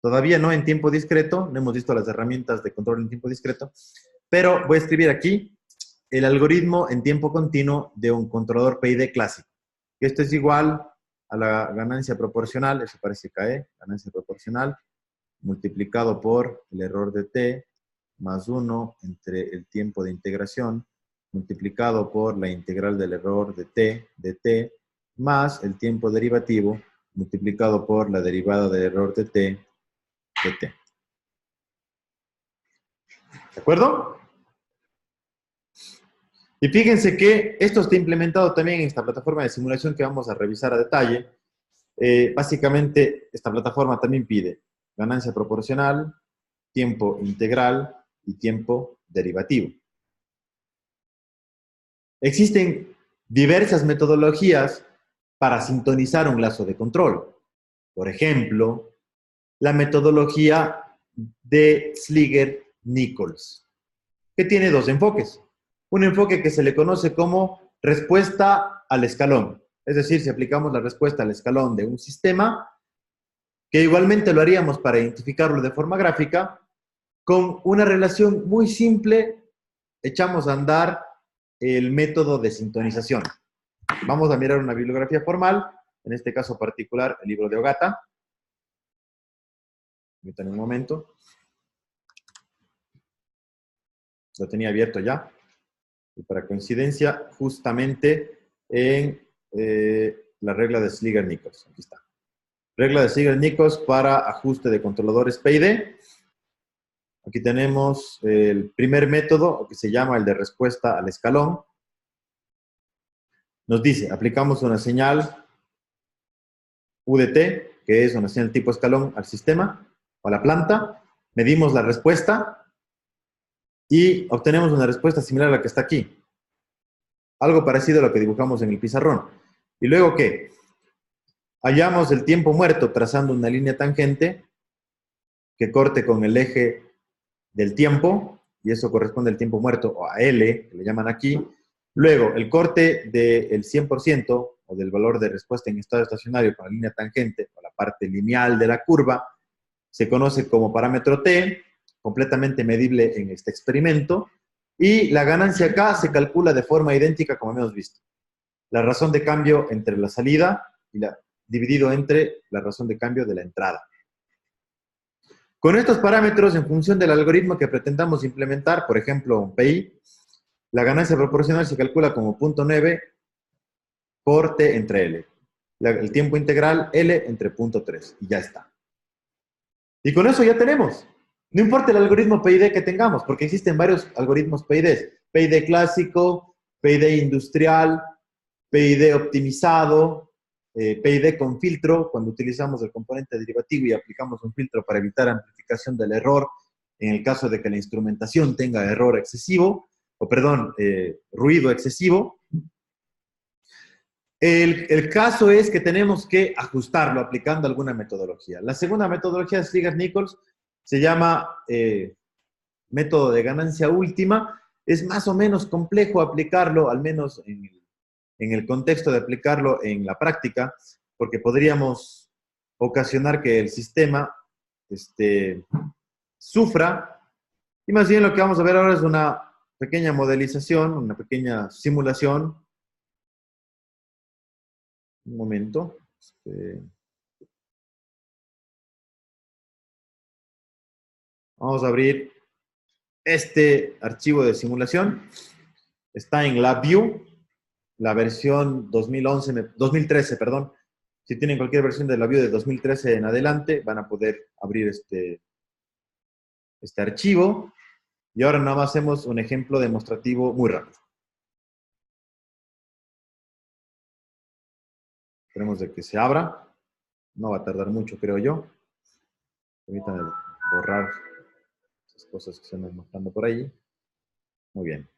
todavía no en tiempo discreto, no hemos visto las herramientas de control en tiempo discreto, pero voy a escribir aquí el algoritmo en tiempo continuo de un controlador PID clásico. Esto es igual a la ganancia proporcional, eso parece KE, ganancia proporcional, multiplicado por el error de t, más 1 entre el tiempo de integración, multiplicado por la integral del error de t, más el tiempo derivativo, multiplicado por la derivada del error de t. ¿De acuerdo? Y fíjense que esto está implementado también en esta plataforma de simulación que vamos a revisar a detalle. Básicamente, esta plataforma también pide ganancia proporcional, tiempo integral y tiempo derivativo. Existen diversas metodologías para sintonizar un lazo de control. Por ejemplo, la metodología de Sliger-Nichols, que tiene dos enfoques. Un enfoque que se le conoce como respuesta al escalón. Es decir, si aplicamos la respuesta al escalón de un sistema, que igualmente lo haríamos para identificarlo de forma gráfica, con una relación muy simple, echamos a andar el método de sintonización. Vamos a mirar una bibliografía formal, en este caso particular, el libro de Ogata. Permítanme un momento. Lo tenía abierto ya. Y para coincidencia, justamente en la regla de Sliger-Nichols. Aquí está. Regla de Sliger-Nichols para ajuste de controladores PID. Aquí tenemos el primer método, que se llama el de respuesta al escalón. Nos dice, aplicamos una señal UDT, que es una señal tipo escalón al sistema o a la planta. Medimos la respuesta y obtenemos una respuesta similar a la que está aquí. Algo parecido a lo que dibujamos en el pizarrón. Y luego, ¿qué? Hallamos el tiempo muerto trazando una línea tangente que corte con el eje del tiempo, y eso corresponde al tiempo muerto, o a L, que le llaman aquí. Luego, el corte del 100%, o del valor de respuesta en estado estacionario con la línea tangente, o la parte lineal de la curva, se conoce como parámetro T, completamente medible en este experimento. Y la ganancia acá se calcula de forma idéntica como hemos visto. La razón de cambio entre la salida dividido entre la razón de cambio de la entrada. Con estos parámetros, en función del algoritmo que pretendamos implementar, por ejemplo, un PI, la ganancia proporcional se calcula como 0.9 por T entre L. El tiempo integral L entre 0.3. Y ya está. Y con eso ya tenemos. No importa el algoritmo PID que tengamos, porque existen varios algoritmos PID. PID clásico, PID industrial, PID optimizado, PID con filtro, cuando utilizamos el componente derivativo y aplicamos un filtro para evitar amplificación del error, en el caso de que la instrumentación tenga error excesivo, o perdón, ruido excesivo. El caso es que tenemos que ajustarlo aplicando alguna metodología. La segunda metodología de Stiegler-Nichols se llama método de ganancia última. Es más o menos complejo aplicarlo, al menos en el contexto de aplicarlo en la práctica, porque podríamos ocasionar que el sistema sufra. Y más bien lo que vamos a ver ahora es una pequeña modelización, una pequeña simulación. Un momento. Vamos a abrir este archivo de simulación. Está en LabVIEW, la versión 2013, perdón. Si tienen cualquier versión de LabVIEW de 2013 en adelante, van a poder abrir este archivo. Y ahora nada más hacemos un ejemplo demostrativo muy rápido. Esperemos de que se abra. No va a tardar mucho, creo yo. Permítanme borrar esas cosas que se me están mostrando por ahí. Muy bien.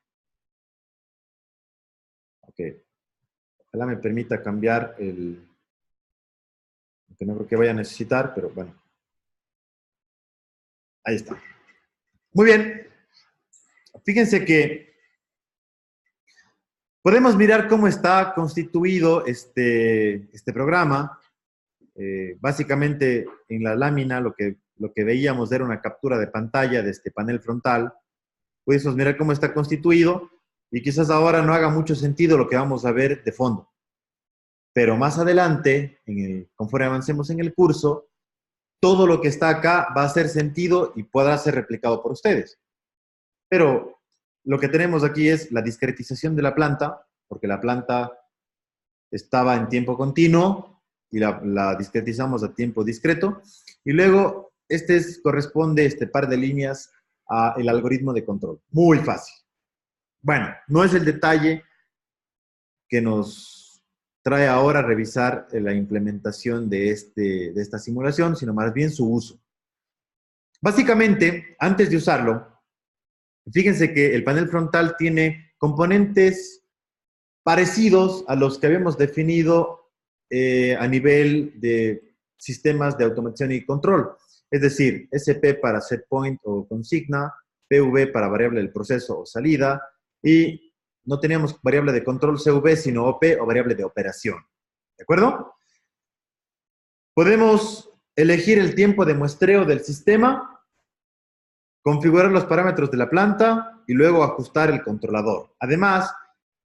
Ok. Ojalá me permita cambiar el... que no creo que vaya a necesitar, pero bueno. Ahí está. Muy bien. Fíjense que podemos mirar cómo está constituido este programa. Básicamente, en la lámina lo que veíamos era una captura de pantalla de este panel frontal. Podemos mirar cómo está constituido y quizás ahora no haga mucho sentido lo que vamos a ver de fondo. Pero más adelante, conforme avancemos en el curso, todo lo que está acá va a hacer sentido y podrá ser replicado por ustedes. Pero lo que tenemos aquí es la discretización de la planta, porque la planta estaba en tiempo continuo y la discretizamos a tiempo discreto. Y luego, corresponde este par de líneas al algoritmo de control. Muy fácil. Bueno, no es el detalle que nos trae ahora a revisar la implementación de esta simulación, sino más bien su uso. Básicamente, antes de usarlo, fíjense que el panel frontal tiene componentes parecidos a los que habíamos definido a nivel de sistemas de automatización y control. Es decir, SP para set point o consigna, PV para variable del proceso o salida, y no teníamos variable de control CV, sino OP o variable de operación. ¿De acuerdo? Podemos elegir el tiempo de muestreo del sistema, configurar los parámetros de la planta y luego ajustar el controlador. Además,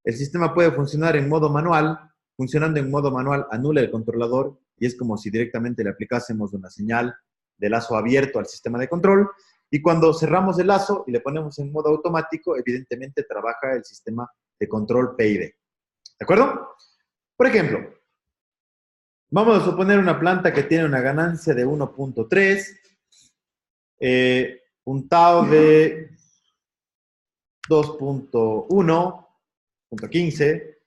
el sistema puede funcionar en modo manual. Funcionando en modo manual, anula el controlador y es como si directamente le aplicásemos una señal de lazo abierto al sistema de control. Y cuando cerramos el lazo y le ponemos en modo automático, evidentemente trabaja el sistema de control PID. ¿De acuerdo? Por ejemplo, vamos a suponer una planta que tiene una ganancia de 1.3, un tau de 2.1.15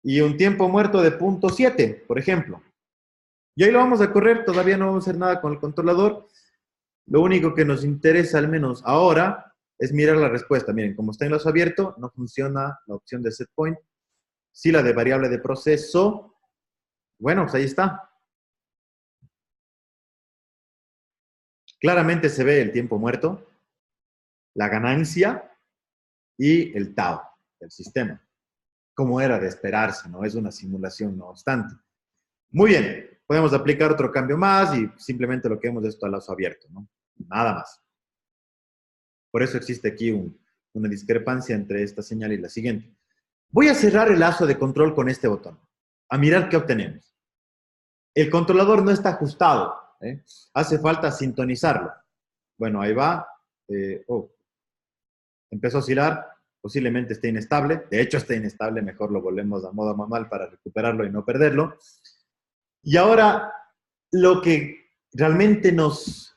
y un tiempo muerto de 0.7, por ejemplo. Y ahí lo vamos a correr, todavía no vamos a hacer nada con el controlador. Lo único que nos interesa, al menos ahora, es mirar la respuesta. Miren, como está en lazo abierto, no funciona la opción de set point. Sí, la de variable de proceso. Bueno, pues ahí está. Claramente se ve el tiempo muerto, la ganancia y el tau del sistema. Como era de esperarse, ¿no? Es una simulación, no obstante. Muy bien, podemos aplicar otro cambio más y simplemente lo que hemos es esto a lazo abierto, ¿no? Nada más. Por eso existe aquí un una discrepancia entre esta señal y la siguiente. Voy a cerrar el lazo de control con este botón, a mirar qué obtenemos. El controlador no está ajustado, ¿eh? Hace falta sintonizarlo. Bueno, ahí va. Empezó a oscilar, posiblemente esté inestable. De hecho, está inestable, mejor lo volvemos a modo manual para recuperarlo y no perderlo. Y ahora, lo que realmente nos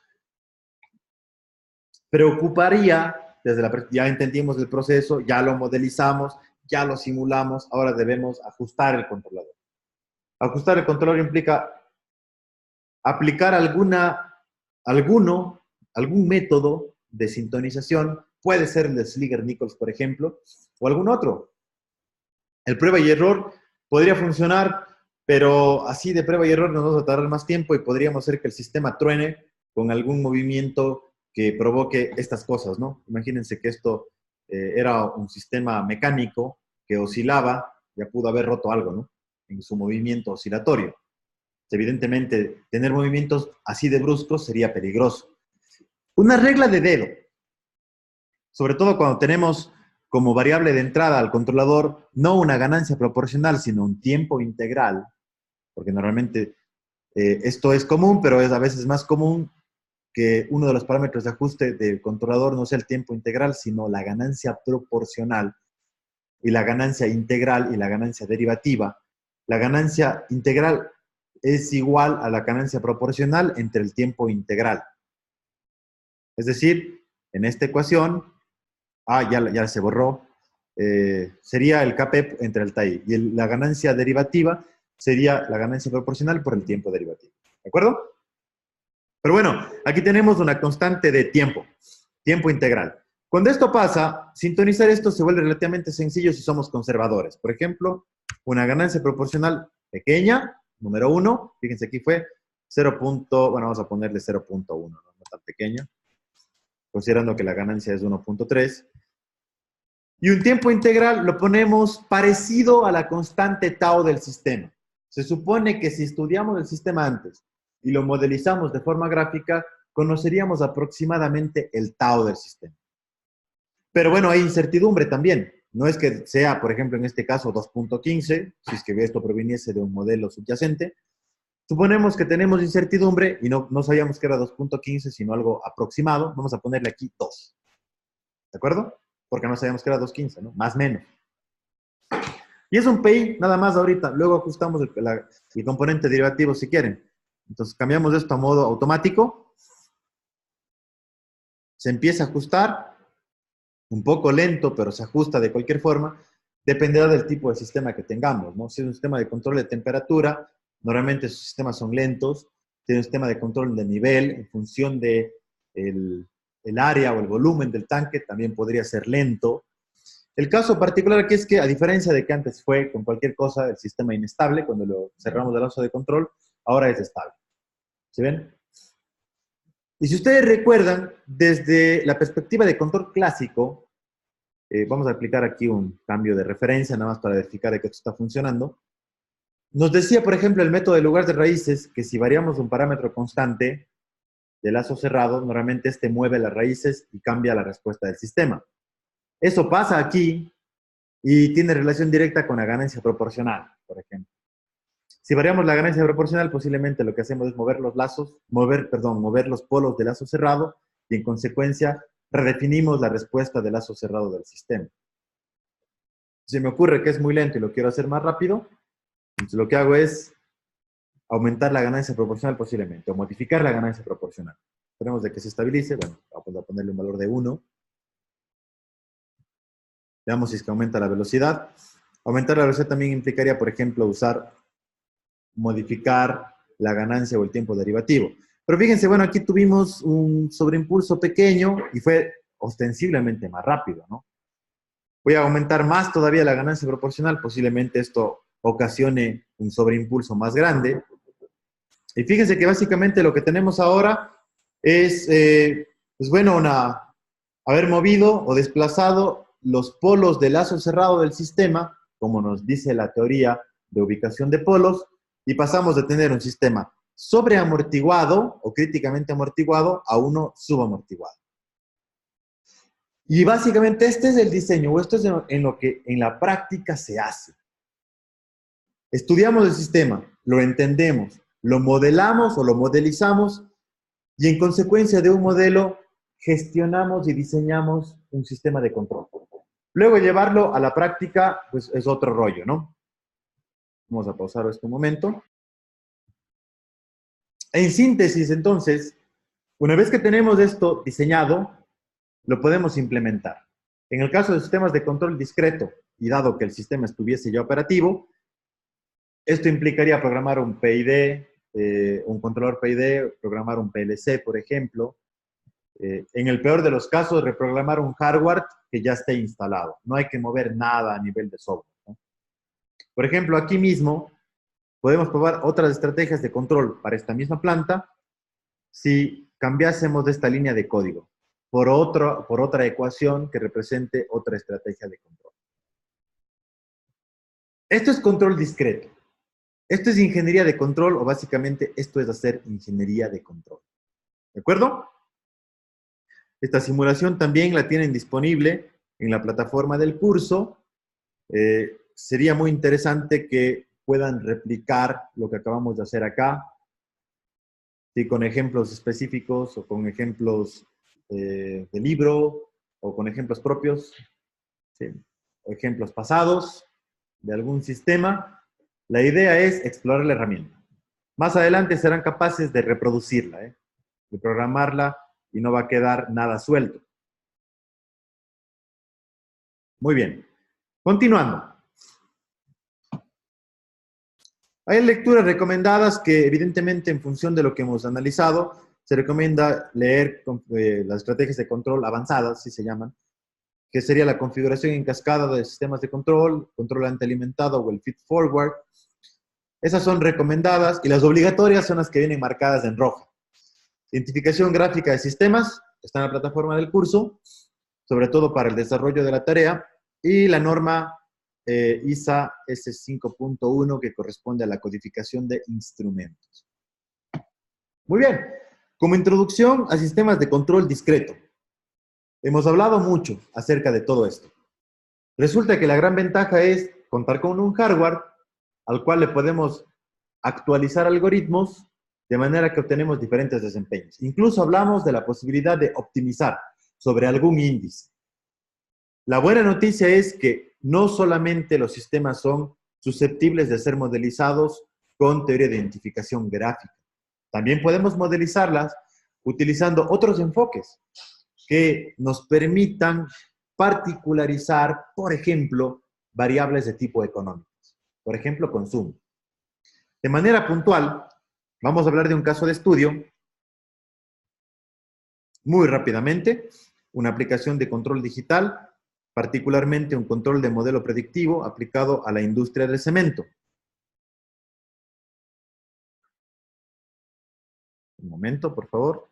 preocuparía, ya entendimos el proceso, ya lo modelizamos, ya lo simulamos, ahora debemos ajustar el controlador. Ajustar el controlador implica aplicar algún método de sintonización, puede ser el de Sliger-Nichols, por ejemplo, o algún otro. El prueba y error podría funcionar, pero así de prueba y error nos vamos a tardar más tiempo y podríamos hacer que el sistema truene con algún movimiento que provoque estas cosas, ¿no? Imagínense que esto era un sistema mecánico que oscilaba, ya pudo haber roto algo, ¿no? En su movimiento oscilatorio. Evidentemente, tener movimientos así de bruscos sería peligroso. Una regla de dedo, sobre todo cuando tenemos como variable de entrada al controlador no una ganancia proporcional, sino un tiempo integral, porque normalmente esto es común, pero es a veces más común que uno de los parámetros de ajuste del controlador no sea el tiempo integral, sino la ganancia proporcional y la ganancia integral y la ganancia derivativa. La ganancia integral es igual a la ganancia proporcional entre el tiempo integral. Es decir, en esta ecuación, ya se borró, sería el Kp entre el TI. Y la ganancia derivativa sería la ganancia proporcional por el tiempo derivativo. ¿De acuerdo? Pero bueno, aquí tenemos una constante de tiempo integral. Cuando esto pasa, sintonizar esto se vuelve relativamente sencillo si somos conservadores. Por ejemplo, una ganancia proporcional pequeña, número 1, fíjense aquí fue 0. Bueno, vamos a ponerle 0.1, no tan pequeña, considerando que la ganancia es 1.3. Y un tiempo integral lo ponemos parecido a la constante tau del sistema. Se supone que si estudiamos el sistema antes y lo modelizamos de forma gráfica, conoceríamos aproximadamente el tau del sistema. Pero bueno, hay incertidumbre también. No es que sea, por ejemplo, en este caso 2.15, si es que esto proviniese de un modelo subyacente. Suponemos que tenemos incertidumbre y no sabíamos que era 2.15, sino algo aproximado. Vamos a ponerle aquí 2. ¿De acuerdo? Porque no sabíamos que era 2.15, ¿no? Más o menos. Y es un PI nada más ahorita. Luego ajustamos el componente derivativo si quieren. Entonces cambiamos esto a modo automático. Se empieza a ajustar. Un poco lento, pero se ajusta de cualquier forma. Dependerá del tipo de sistema que tengamos, ¿no? Si es un sistema de control de temperatura, normalmente sus sistemas son lentos. Si es un sistema de control de nivel, en función de el área o el volumen del tanque, también podría ser lento. El caso particular aquí es que, a diferencia de que antes fue con cualquier cosa el sistema inestable, cuando lo cerramos del lazo de control, ahora es estable. ¿Sí ven? Y si ustedes recuerdan, desde la perspectiva de control clásico, vamos a aplicar aquí un cambio de referencia, nada más para verificar de que esto está funcionando. Nos decía, por ejemplo, el método de lugar de raíces, que si variamos un parámetro constante de lazo cerrado, normalmente este mueve las raíces y cambia la respuesta del sistema. Eso pasa aquí y tiene relación directa con la ganancia proporcional, por ejemplo. Si variamos la ganancia proporcional, posiblemente lo que hacemos es mover los lazos, mover los polos del lazo cerrado y en consecuencia redefinimos la respuesta del lazo cerrado del sistema. Si me ocurre que es muy lento y lo quiero hacer más rápido, entonces lo que hago es aumentar la ganancia proporcional posiblemente, o modificar la ganancia proporcional. Esperemos de que se estabilice. Bueno, vamos a ponerle un valor de 1. Veamos si es que aumenta la velocidad. Aumentar la velocidad también implicaría, por ejemplo, modificar la ganancia o el tiempo derivativo. Pero fíjense, bueno, aquí tuvimos un sobreimpulso pequeño y fue ostensiblemente más rápido, ¿no? Voy a aumentar más todavía la ganancia proporcional, posiblemente esto ocasione un sobreimpulso más grande. Y fíjense que básicamente lo que tenemos ahora es, pues bueno, haber movido o desplazado los polos del lazo cerrado del sistema, como nos dice la teoría de ubicación de polos, y pasamos de tener un sistema sobreamortiguado o críticamente amortiguado a uno subamortiguado. Y básicamente este es el diseño, o esto es en lo que en la práctica se hace. Estudiamos el sistema, lo entendemos, lo modelamos o lo modelizamos y en consecuencia de un modelo gestionamos y diseñamos un sistema de control. Luego llevarlo a la práctica, pues es otro rollo, ¿no? Vamos a pausar este momento. En síntesis, entonces, una vez que tenemos esto diseñado, lo podemos implementar. En el caso de sistemas de control discreto, y dado que el sistema estuviese ya operativo, esto implicaría programar un PID, un controlador PID, programar un PLC, por ejemplo. En el peor de los casos, reprogramar un hardware que ya esté instalado. No hay que mover nada a nivel de software, ¿no? Por ejemplo, aquí mismo podemos probar otras estrategias de control para esta misma planta si cambiásemos de esta línea de código por otra ecuación que represente otra estrategia de control. Esto es control discreto. Esto es ingeniería de control o básicamente esto es hacer ingeniería de control. ¿De acuerdo? Esta simulación también la tienen disponible en la plataforma del curso. Sería muy interesante que puedan replicar lo que acabamos de hacer acá, ¿sí? Con ejemplos específicos o con ejemplos de libro o con ejemplos propios, ¿sí? O ejemplos pasados de algún sistema. La idea es explorar la herramienta. Más adelante serán capaces de reproducirla, de programarla y no va a quedar nada suelto. Muy bien. Continuando. Hay lecturas recomendadas que evidentemente en función de lo que hemos analizado, se recomienda leer las estrategias de control avanzadas, si se llaman, que sería la configuración en cascada de sistemas de control, control antialimentado o el feed forward. Esas son recomendadas y las obligatorias son las que vienen marcadas en rojo. Identificación gráfica de sistemas, está en la plataforma del curso, sobre todo para el desarrollo de la tarea, y la norma ISA S5.1 que corresponde a la codificación de instrumentos. Muy bien, como introducción a sistemas de control discreto. Hemos hablado mucho acerca de todo esto. Resulta que la gran ventaja es contar con un hardware al cual le podemos actualizar algoritmos de manera que obtenemos diferentes desempeños. Incluso hablamos de la posibilidad de optimizar sobre algún índice. La buena noticia es que no solamente los sistemas son susceptibles de ser modelizados con teoría de identificación gráfica. También podemos modelizarlas utilizando otros enfoques que nos permitan particularizar, por ejemplo, variables de tipo económico. Por ejemplo, consumo. De manera puntual, vamos a hablar de un caso de estudio muy rápidamente, una aplicación de control digital, particularmente un control de modelo predictivo aplicado a la industria del cemento. Un momento, por favor.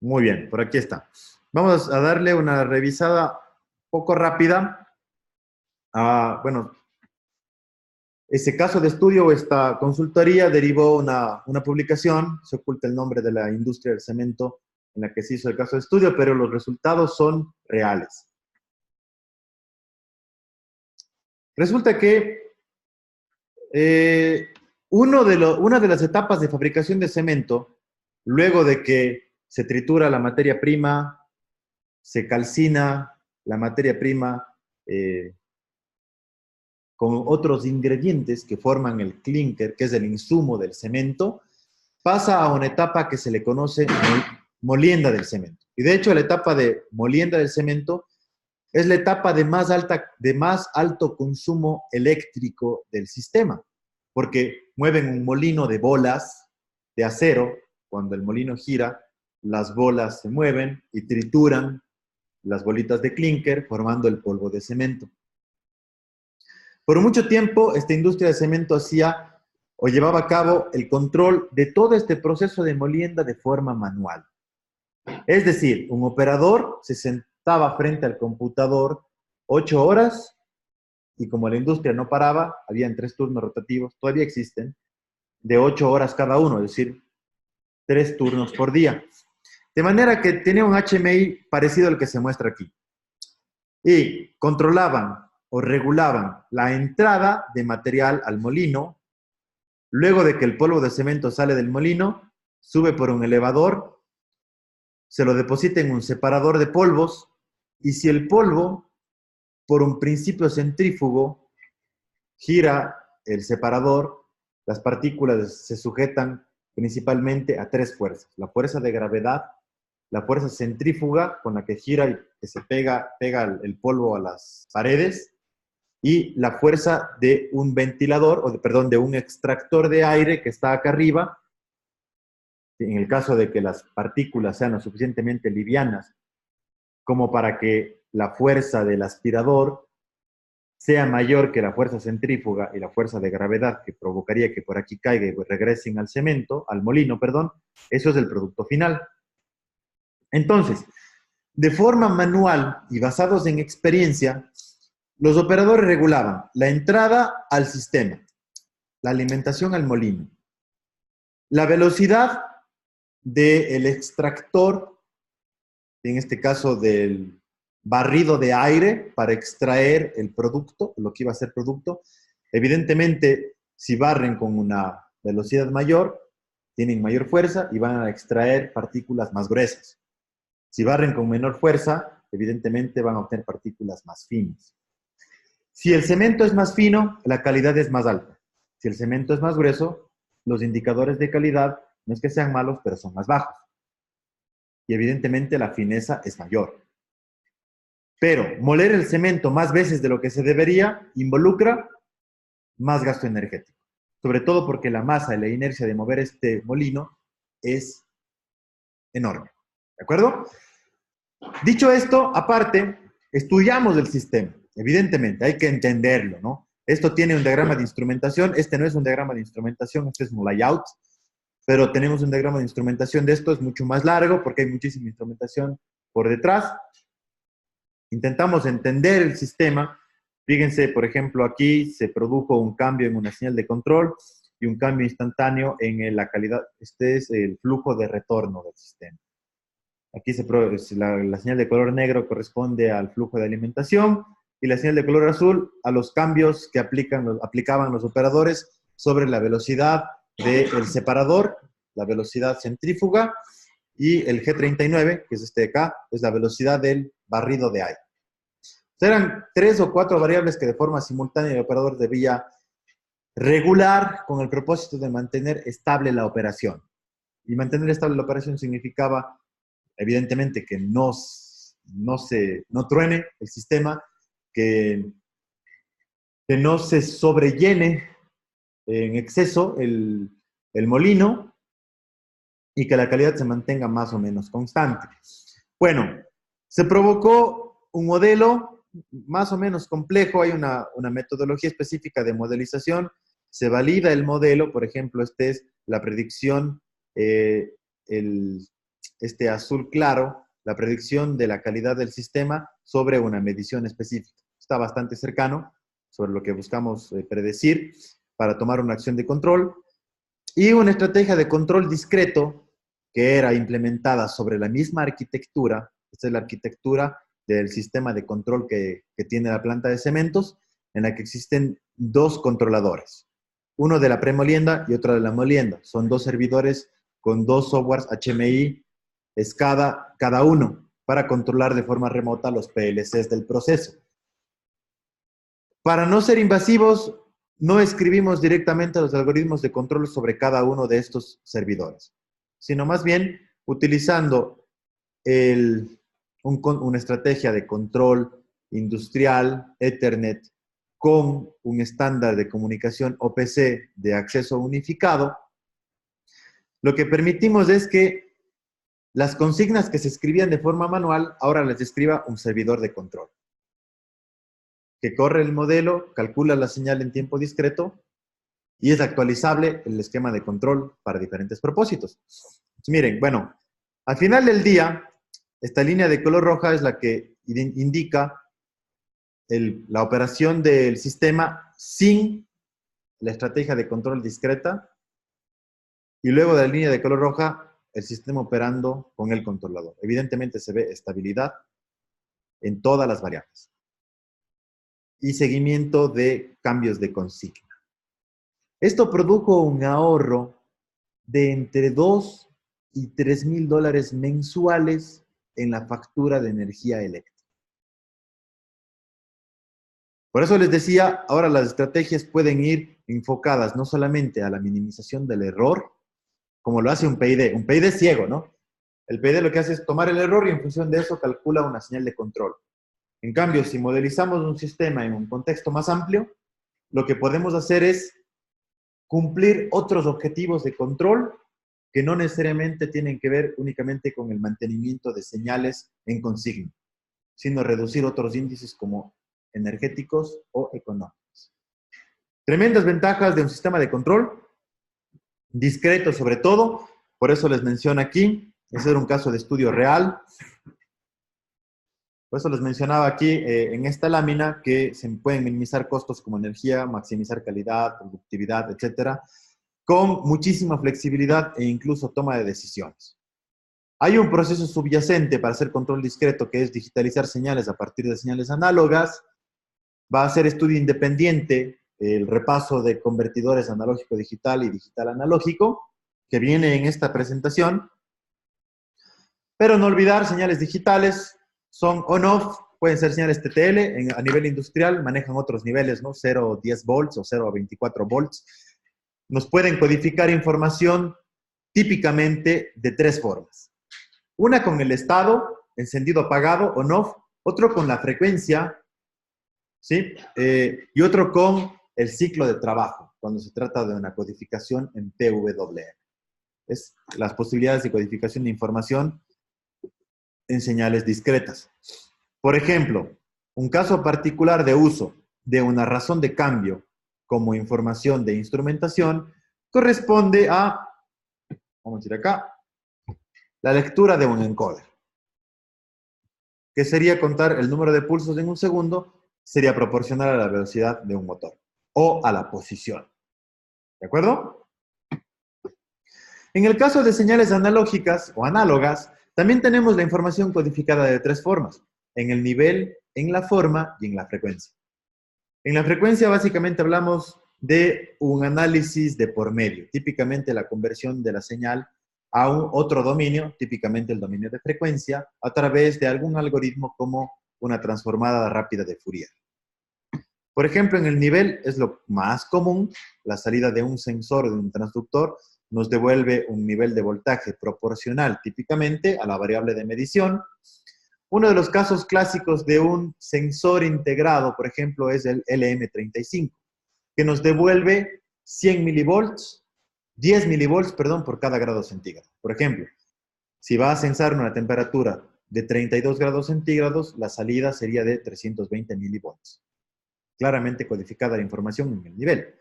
Muy bien, por aquí está. Vamos a darle una revisada poco rápida a, bueno, ese caso de estudio o esta consultoría derivó una publicación, se oculta el nombre de la industria del cemento en la que se hizo el caso de estudio, pero los resultados son reales. Resulta que una de las etapas de fabricación de cemento, luego de que se tritura la materia prima, se calcina la materia prima con otros ingredientes que forman el clinker, que es el insumo del cemento, pasa a una etapa que se le conoce molienda del cemento. Y de hecho, la etapa de molienda del cemento es la etapa de más alto consumo eléctrico del sistema, porque mueven un molino de bolas de acero. Cuando el molino gira, las bolas se mueven y trituran las bolitas de clinker, formando el polvo de cemento. Por mucho tiempo, esta industria de cemento hacía o llevaba a cabo el control de todo este proceso de molienda de forma manual. Es decir, un operador se sentaba estaba frente al computador 8 horas y como la industria no paraba, habían 3 turnos rotativos, todavía existen, de 8 horas cada uno, es decir, 3 turnos por día. De manera que tenía un HMI parecido al que se muestra aquí. Y controlaban o regulaban la entrada de material al molino. Luego de que el polvo de cemento sale del molino, sube por un elevador, se lo deposita en un separador de polvos, y si el polvo, por un principio centrífugo, gira el separador, las partículas se sujetan principalmente a 3 fuerzas. La fuerza de gravedad, la fuerza centrífuga con la que gira y que se pega el polvo a las paredes, y la fuerza de un ventilador, de un extractor de aire que está acá arriba, en el caso de que las partículas sean lo suficientemente livianas como para que la fuerza del aspirador sea mayor que la fuerza centrífuga y la fuerza de gravedad que provocaría que por aquí caiga y regresen al cemento, al molino, perdón, eso es el producto final. Entonces, de forma manual y basados en experiencia, los operadores regulaban la entrada al sistema, la alimentación al molino, la velocidad del extractor, en este caso del barrido de aire para extraer el producto, lo que iba a ser producto. Evidentemente, si barren con una velocidad mayor, tienen mayor fuerza y van a extraer partículas más gruesas. Si barren con menor fuerza, evidentemente van a obtener partículas más finas. Si el cemento es más fino, la calidad es más alta. Si el cemento es más grueso, los indicadores de calidad no es que sean malos, pero son más bajos. Y evidentemente la fineza es mayor. Pero moler el cemento más veces de lo que se debería involucra más gasto energético. Sobre todo porque la masa y la inercia de mover este molino es enorme. ¿De acuerdo? Dicho esto, aparte, estudiamos el sistema. Evidentemente, hay que entenderlo, ¿no? Esto tiene un diagrama de instrumentación. Este no es un diagrama de instrumentación, este es un layout. Pero tenemos un diagrama de instrumentación de esto, es mucho más largo porque hay muchísima instrumentación por detrás. Intentamos entender el sistema. Fíjense, por ejemplo, aquí se produjo un cambio en una señal de control y un cambio instantáneo en la calidad. Este es el flujo de retorno del sistema. Aquí la señal de color negro corresponde al flujo de alimentación y la señal de color azul a los cambios que aplicaban los operadores sobre la velocidad del separador, la velocidad centrífuga, y el G39, que es este de acá, es la velocidad del barrido de aire. Eran 3 o 4 variables que de forma simultánea el operador debía regular con el propósito de mantener estable la operación. Y mantener estable la operación significaba, evidentemente, que no truene el sistema, que no se sobrellene en exceso el molino y que la calidad se mantenga más o menos constante. Bueno, se provocó un modelo más o menos complejo, hay una metodología específica de modelización, se valida el modelo, por ejemplo, este es la predicción, este azul claro, la predicción de la calidad del sistema sobre una medición específica. Está bastante cercano sobre lo que buscamos predecir para tomar una acción de control, y una estrategia de control discreto que era implementada sobre la misma arquitectura. Esta es la arquitectura del sistema de control que tiene la planta de cementos, en la que existen 2 controladores, uno de la premolienda y otro de la molienda. Son 2 servidores con 2 softwares HMI SCADA cada uno para controlar de forma remota los PLCs del proceso. Para no ser invasivos, no escribimos directamente los algoritmos de control sobre cada uno de estos servidores, sino más bien utilizando una estrategia de control industrial Ethernet con un estándar de comunicación OPC de acceso unificado. Lo que permitimos es que las consignas que se escribían de forma manual ahora las escriba un servidor de control, que corre el modelo, calcula la señal en tiempo discreto y es actualizable el esquema de control para diferentes propósitos. Entonces, miren, bueno, al final del día, esta línea de color roja es la que indica la operación del sistema sin la estrategia de control discreta, y luego de la línea de color roja, el sistema operando con el controlador. Evidentemente se ve estabilidad en todas las variables y seguimiento de cambios de consigna. Esto produjo un ahorro de entre 2 y 3 mil dólares mensuales en la factura de energía eléctrica. Por eso les decía, ahora las estrategias pueden ir enfocadas no solamente a la minimización del error, como lo hace un PID. Un PID ciego, ¿no? El PID lo que hace es tomar el error y en función de eso calcula una señal de control. En cambio, si modelizamos un sistema en un contexto más amplio, lo que podemos hacer es cumplir otros objetivos de control que no necesariamente tienen que ver únicamente con el mantenimiento de señales en consigna, sino reducir otros índices como energéticos o económicos. Tremendas ventajas de un sistema de control, discreto sobre todo, por eso les menciono aquí, ese era un caso de estudio real. Por eso les mencionaba aquí en esta lámina que se pueden minimizar costos como energía, maximizar calidad, productividad, etcétera, con muchísima flexibilidad e incluso toma de decisiones. Hay un proceso subyacente para hacer control discreto que es digitalizar señales a partir de señales análogas. Va a ser estudio independiente el repaso de convertidores analógico-digital y digital-analógico que viene en esta presentación. Pero no olvidar señales digitales. Son on-off, pueden ser señales TTL, a nivel industrial manejan otros niveles, ¿no? 0 a 10 volts o 0 a 24 volts. Nos pueden codificar información típicamente de 3 formas. Una con el estado, encendido, apagado, on-off, otro con la frecuencia, ¿sí? Y otro con el ciclo de trabajo, cuando se trata de una codificación en PWM. Es las posibilidades de codificación de información en señales discretas. Por ejemplo, un caso particular de uso de una razón de cambio como información de instrumentación corresponde a, vamos a ir acá, la lectura de un encoder, que sería contar el número de pulsos en un segundo, sería proporcional a la velocidad de un motor o a la posición. ¿De acuerdo? En el caso de señales analógicas o análogas, también tenemos la información codificada de 3 formas: en el nivel, en la forma y en la frecuencia. En la frecuencia básicamente hablamos de un análisis de por medio, típicamente la conversión de la señal a otro dominio, típicamente el dominio de frecuencia, a través de algún algoritmo como una transformada rápida de Fourier. Por ejemplo, en el nivel es lo más común, la salida de un sensor o de un transductor nos devuelve un nivel de voltaje proporcional típicamente a la variable de medición. Uno de los casos clásicos de un sensor integrado, por ejemplo, es el LM35, que nos devuelve 100 milivolts, 10 milivolts, perdón, por cada grado centígrado. Por ejemplo, si va a censar una temperatura de 32 grados centígrados, la salida sería de 320 milivolts. Claramente codificada la información en el nivel.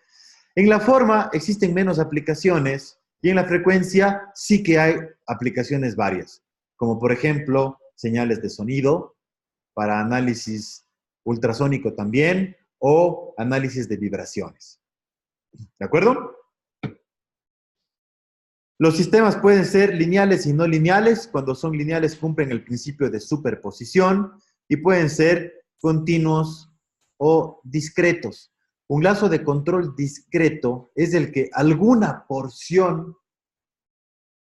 En la forma existen menos aplicaciones y en la frecuencia sí que hay aplicaciones varias, como por ejemplo señales de sonido para análisis ultrasónico también o análisis de vibraciones. ¿De acuerdo? Los sistemas pueden ser lineales y no lineales. Cuando son lineales cumplen el principio de superposición y pueden ser continuos o discretos. Un lazo de control discreto es el que alguna porción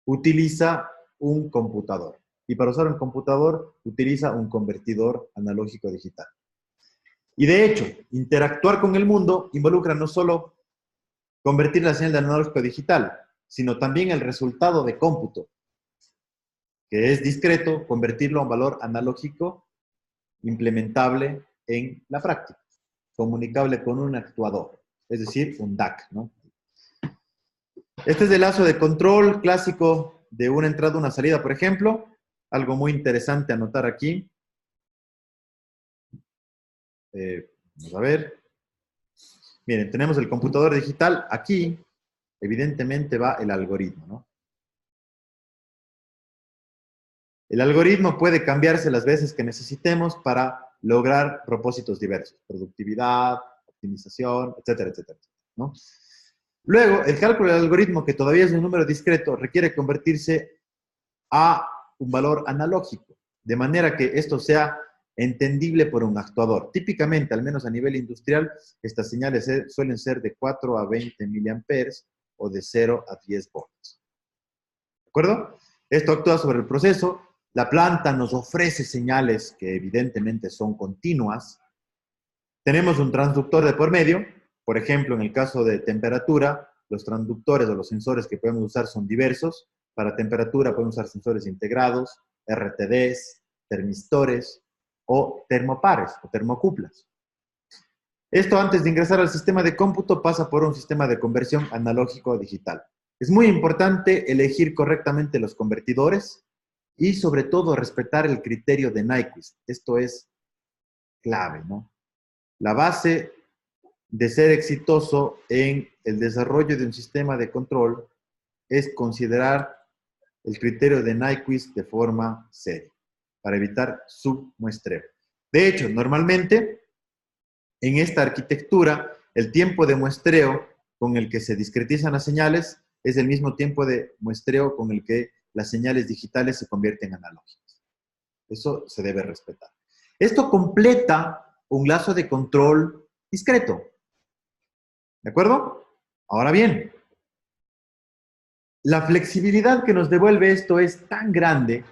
utiliza un computador. Y para usar un computador utiliza un convertidor analógico digital. Y de hecho, interactuar con el mundo involucra no solo convertir la señal de analógico a digital, sino también el resultado de cómputo, que es discreto, convertirlo a un valor analógico implementable en la práctica, comunicable con un actuador, es decir, un DAC, ¿no? Este es el lazo de control clásico de una entrada, una salida, por ejemplo. Algo muy interesante anotar aquí. Vamos a ver. Miren, tenemos el computador digital. Aquí, evidentemente, va el algoritmo, ¿no? El algoritmo puede cambiarse las veces que necesitemos para lograr propósitos diversos, productividad, optimización, etcétera, etcétera, ¿no? Luego, el cálculo del algoritmo, que todavía es un número discreto, requiere convertirse a un valor analógico, de manera que esto sea entendible por un actuador. Típicamente, al menos a nivel industrial, estas señales suelen ser de 4 a 20 miliamperes o de 0 a 10 volts. ¿De acuerdo? Esto actúa sobre el proceso. La planta nos ofrece señales que evidentemente son continuas. Tenemos un transductor de por medio. Por ejemplo, en el caso de temperatura, los transductores o los sensores que podemos usar son diversos. Para temperatura podemos usar sensores integrados, RTDs, termistores o termopares o termocuplas. Esto, antes de ingresar al sistema de cómputo, pasa por un sistema de conversión analógico a digital. Es muy importante elegir correctamente los convertidores y, sobre todo, respetar el criterio de Nyquist. Esto es clave, ¿no? La base de ser exitoso en el desarrollo de un sistema de control es considerar el criterio de Nyquist de forma seria, para evitar submuestreo. De hecho, normalmente, en esta arquitectura, el tiempo de muestreo con el que se discretizan las señales es el mismo tiempo de muestreo con el que las señales digitales se convierten en analógicas. Eso se debe respetar. Esto completa un lazo de control discreto. ¿De acuerdo? Ahora bien, la flexibilidad que nos devuelve esto es tan grande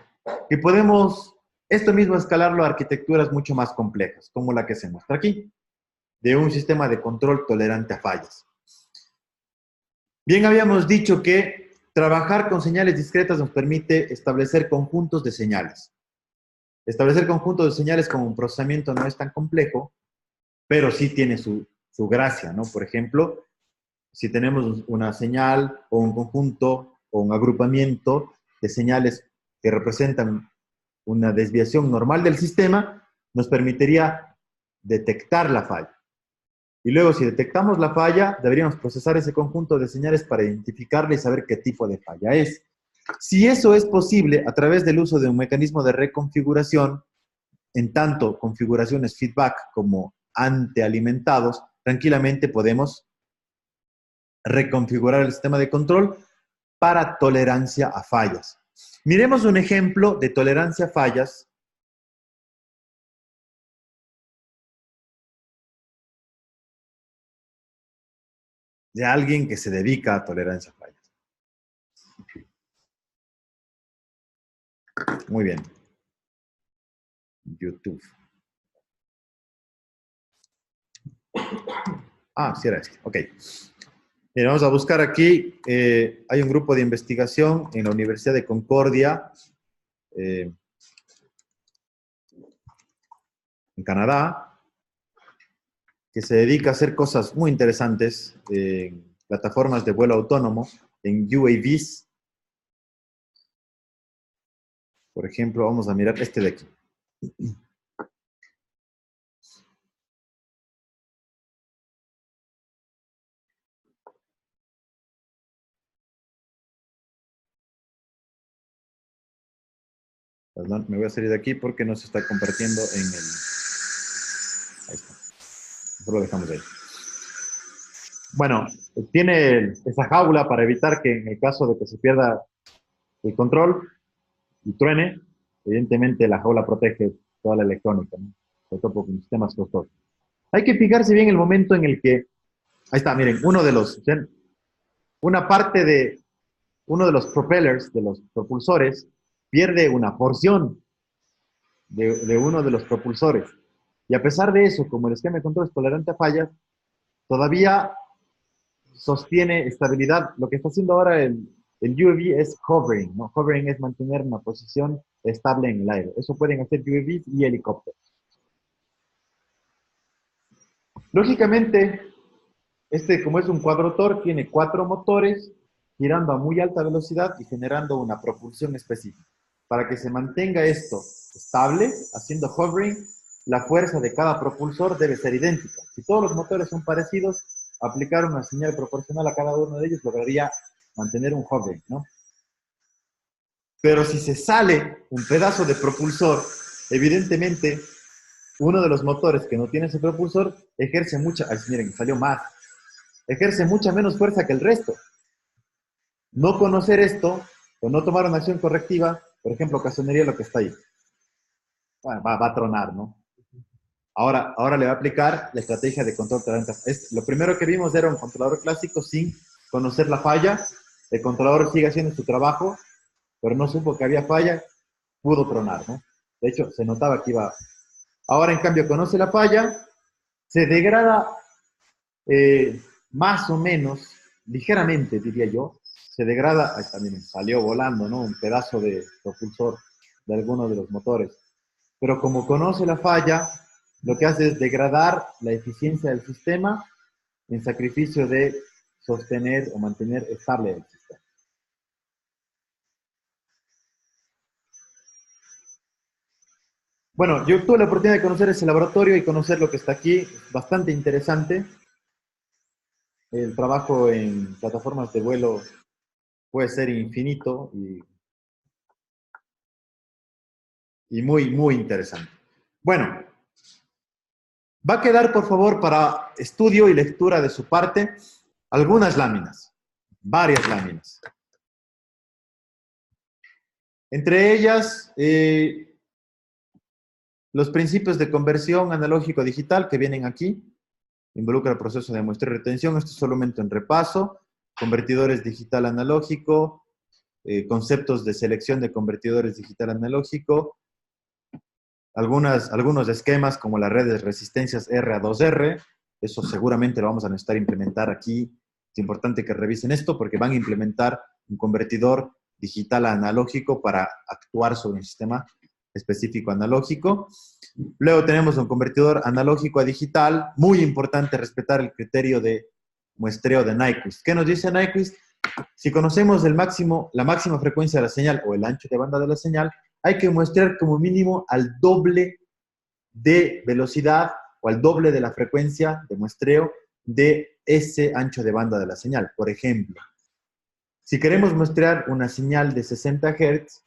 que podemos esto mismo escalarlo a arquitecturas mucho más complejas, como la que se muestra aquí, de un sistema de control tolerante a fallas. Bien, habíamos dicho que trabajar con señales discretas nos permite establecer conjuntos de señales. Establecer conjuntos de señales como un procesamiento no es tan complejo, pero sí tiene su gracia, ¿no? Por ejemplo, si tenemos una señal o un conjunto o un agrupamiento de señales que representan una desviación normal del sistema, nos permitiría detectar la falla. Y luego, si detectamos la falla, deberíamos procesar ese conjunto de señales para identificarla y saber qué tipo de falla es. Si eso es posible a través del uso de un mecanismo de reconfiguración, en tanto configuraciones feedback como antealimentados, tranquilamente podemos reconfigurar el sistema de control para tolerancia a fallas. Miremos un ejemplo de tolerancia a fallas de alguien que se dedica a tolerancia a fallas. Muy bien. YouTube. Ah, sí era este. Ok. Mira, vamos a buscar aquí. Hay un grupo de investigación en la Universidad de Concordia, en Canadá, que se dedica a hacer cosas muy interesantes en plataformas de vuelo autónomo, en UAVs. Por ejemplo, vamos a mirar este de aquí. Perdón, me voy a salir de aquí porque no se está compartiendo en el... Ahí está. Mejor lo dejamos ahí. Bueno, tiene esa jaula para evitar que en el caso de que se pierda el control y truene, evidentemente la jaula protege toda la electrónica, ¿no? Sobre todo porque sistemas costosos. Hay que fijarse bien el momento en el que... Ahí está, miren, una parte de uno de los propellers, de los propulsores, pierde una porción de uno de los propulsores. Y a pesar de eso, como el esquema de control es tolerante a fallas, todavía sostiene estabilidad. Lo que está haciendo ahora el UAV es hovering, ¿no? Hovering es mantener una posición estable en el aire. Eso pueden hacer UAVs y helicópteros. Lógicamente, como es un cuadrotor, tiene 4 motores girando a muy alta velocidad y generando una propulsión específica. Para que se mantenga esto estable, haciendo hovering, la fuerza de cada propulsor debe ser idéntica. Si todos los motores son parecidos, aplicar una señal proporcional a cada uno de ellos lograría mantener un hovering, ¿no? Pero si se sale un pedazo de propulsor, evidentemente uno de los motores que no tiene ese propulsor ejerce mucha, ay, miren, salió más, ejerce mucha menos fuerza que el resto. No conocer esto o no tomar una acción correctiva, por ejemplo, ocasionaría lo que está ahí. Bueno, va a tronar, ¿no? Ahora le va a aplicar la estrategia de control de ventas. Lo primero que vimos era un controlador clásico sin conocer la falla. El controlador sigue haciendo su trabajo, pero no supo que había falla, pudo tronar, ¿no? De hecho, se notaba que iba. Ahora, en cambio, conoce la falla, se degrada más o menos, ligeramente, diría yo, se degrada, ahí también salió volando, ¿no? Un pedazo de propulsor de alguno de los motores. Pero como conoce la falla, lo que hace es degradar la eficiencia del sistema en sacrificio de sostener o mantener estable el sistema. Bueno, yo tuve la oportunidad de conocer ese laboratorio y conocer lo que está aquí, bastante interesante. El trabajo en plataformas de vuelo puede ser infinito y muy, muy interesante. Bueno, va a quedar, por favor, para estudio y lectura de su parte, algunas láminas, varias láminas. Entre ellas, los principios de conversión analógico-digital que vienen aquí, involucra el proceso de muestreo y retención, esto es solamente un repaso, convertidores digital-analógico, conceptos de selección de convertidores digital-analógico, algunos esquemas como las redes resistencias R a 2R, eso seguramente lo vamos a necesitar implementar aquí. Es importante que revisen esto porque van a implementar un convertidor digital a analógico para actuar sobre un sistema específico analógico. Luego tenemos un convertidor analógico a digital. Muy importante respetar el criterio de muestreo de Nyquist. ¿Qué nos dice Nyquist? Si conocemos la máxima frecuencia de la señal o el ancho de banda de la señal, hay que muestrear como mínimo al doble de velocidad o al doble de la frecuencia de muestreo de ese ancho de banda de la señal. Por ejemplo, si queremos muestrear una señal de 60 Hz,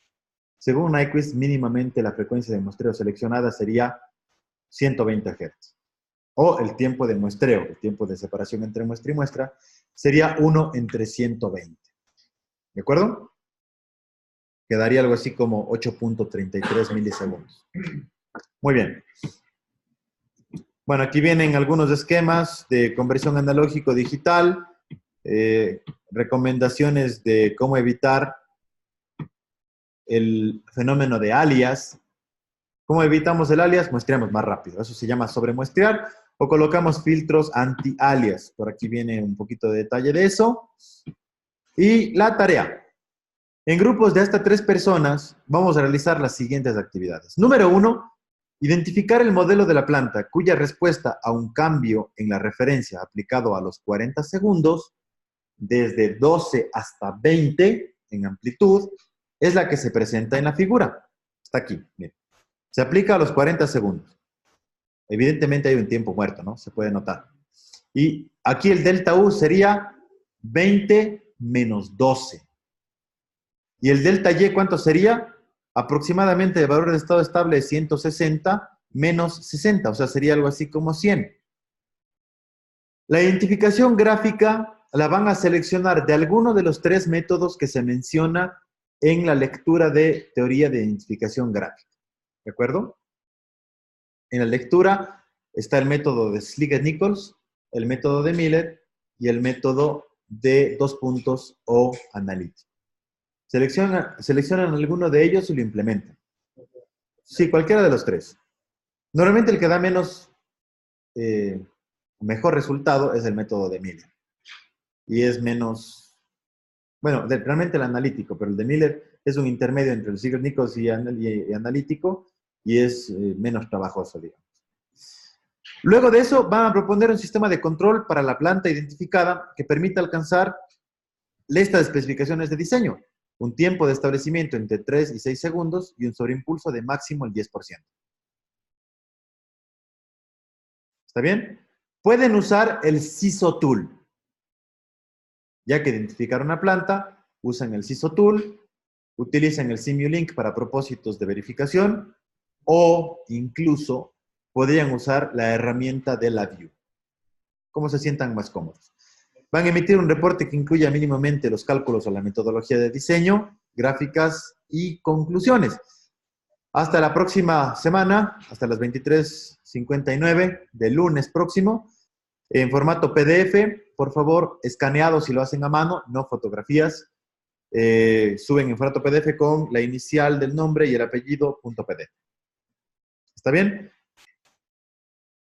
según Nyquist, mínimamente la frecuencia de muestreo seleccionada sería 120 Hz. O el tiempo de muestreo, el tiempo de separación entre muestra y muestra, sería 1 entre 120. ¿De acuerdo? Quedaría algo así como 8.33 milisegundos. Muy bien. Bueno, aquí vienen algunos esquemas de conversión analógico-digital, recomendaciones de cómo evitar el fenómeno de alias. ¿Cómo evitamos el alias? Muestreamos más rápido. Eso se llama sobremuestrear o colocamos filtros anti-alias. Por aquí viene un poquito de detalle de eso. Y la tarea. En grupos de hasta 3 personas vamos a realizar las siguientes actividades. Número 1, identificar el modelo de la planta cuya respuesta a un cambio en la referencia aplicado a los 40 segundos, desde 12 hasta 20 en amplitud, es la que se presenta en la figura. Está aquí, miren. Se aplica a los 40 segundos. Evidentemente hay un tiempo muerto, ¿no? Se puede notar. Y aquí el delta U sería 20 menos 12. ¿Y el delta Y cuánto sería? Aproximadamente el valor de estado estable es 160 menos 60, o sea, sería algo así como 100. La identificación gráfica la van a seleccionar de alguno de los 3 métodos que se menciona en la lectura de teoría de identificación gráfica. ¿De acuerdo? En la lectura está el método de Sliget-Nichols, el método de Miller y el método de 2 puntos o analítico. Seleccionan alguno de ellos y lo implementan. Sí, cualquiera de los 3. Normalmente el que da mejor resultado es el método de Miller. Y es menos, bueno, realmente el analítico, pero el de Miller es un intermedio entre el Sliget-Nichols y analítico y es menos trabajoso, digamos. Luego de eso, van a proponer un sistema de control para la planta identificada que permita alcanzar estas especificaciones de diseño. Un tiempo de establecimiento entre 3 y 6 segundos y un sobreimpulso de máximo el 10%. ¿Está bien? Pueden usar el CISO Tool. Ya que identificaron una planta, usan el CISO Tool utilicen el Simulink para propósitos de verificación o incluso podrían usar la herramienta de la View. Como se sientan más cómodos. Van a emitir un reporte que incluya mínimamente los cálculos o la metodología de diseño, gráficas y conclusiones. Hasta la próxima semana, hasta las 23:59 del lunes próximo, en formato PDF, por favor, escaneado si lo hacen a mano, no fotografías. Suben en formato PDF con la inicial del nombre y el apellido .pdf. ¿Está bien?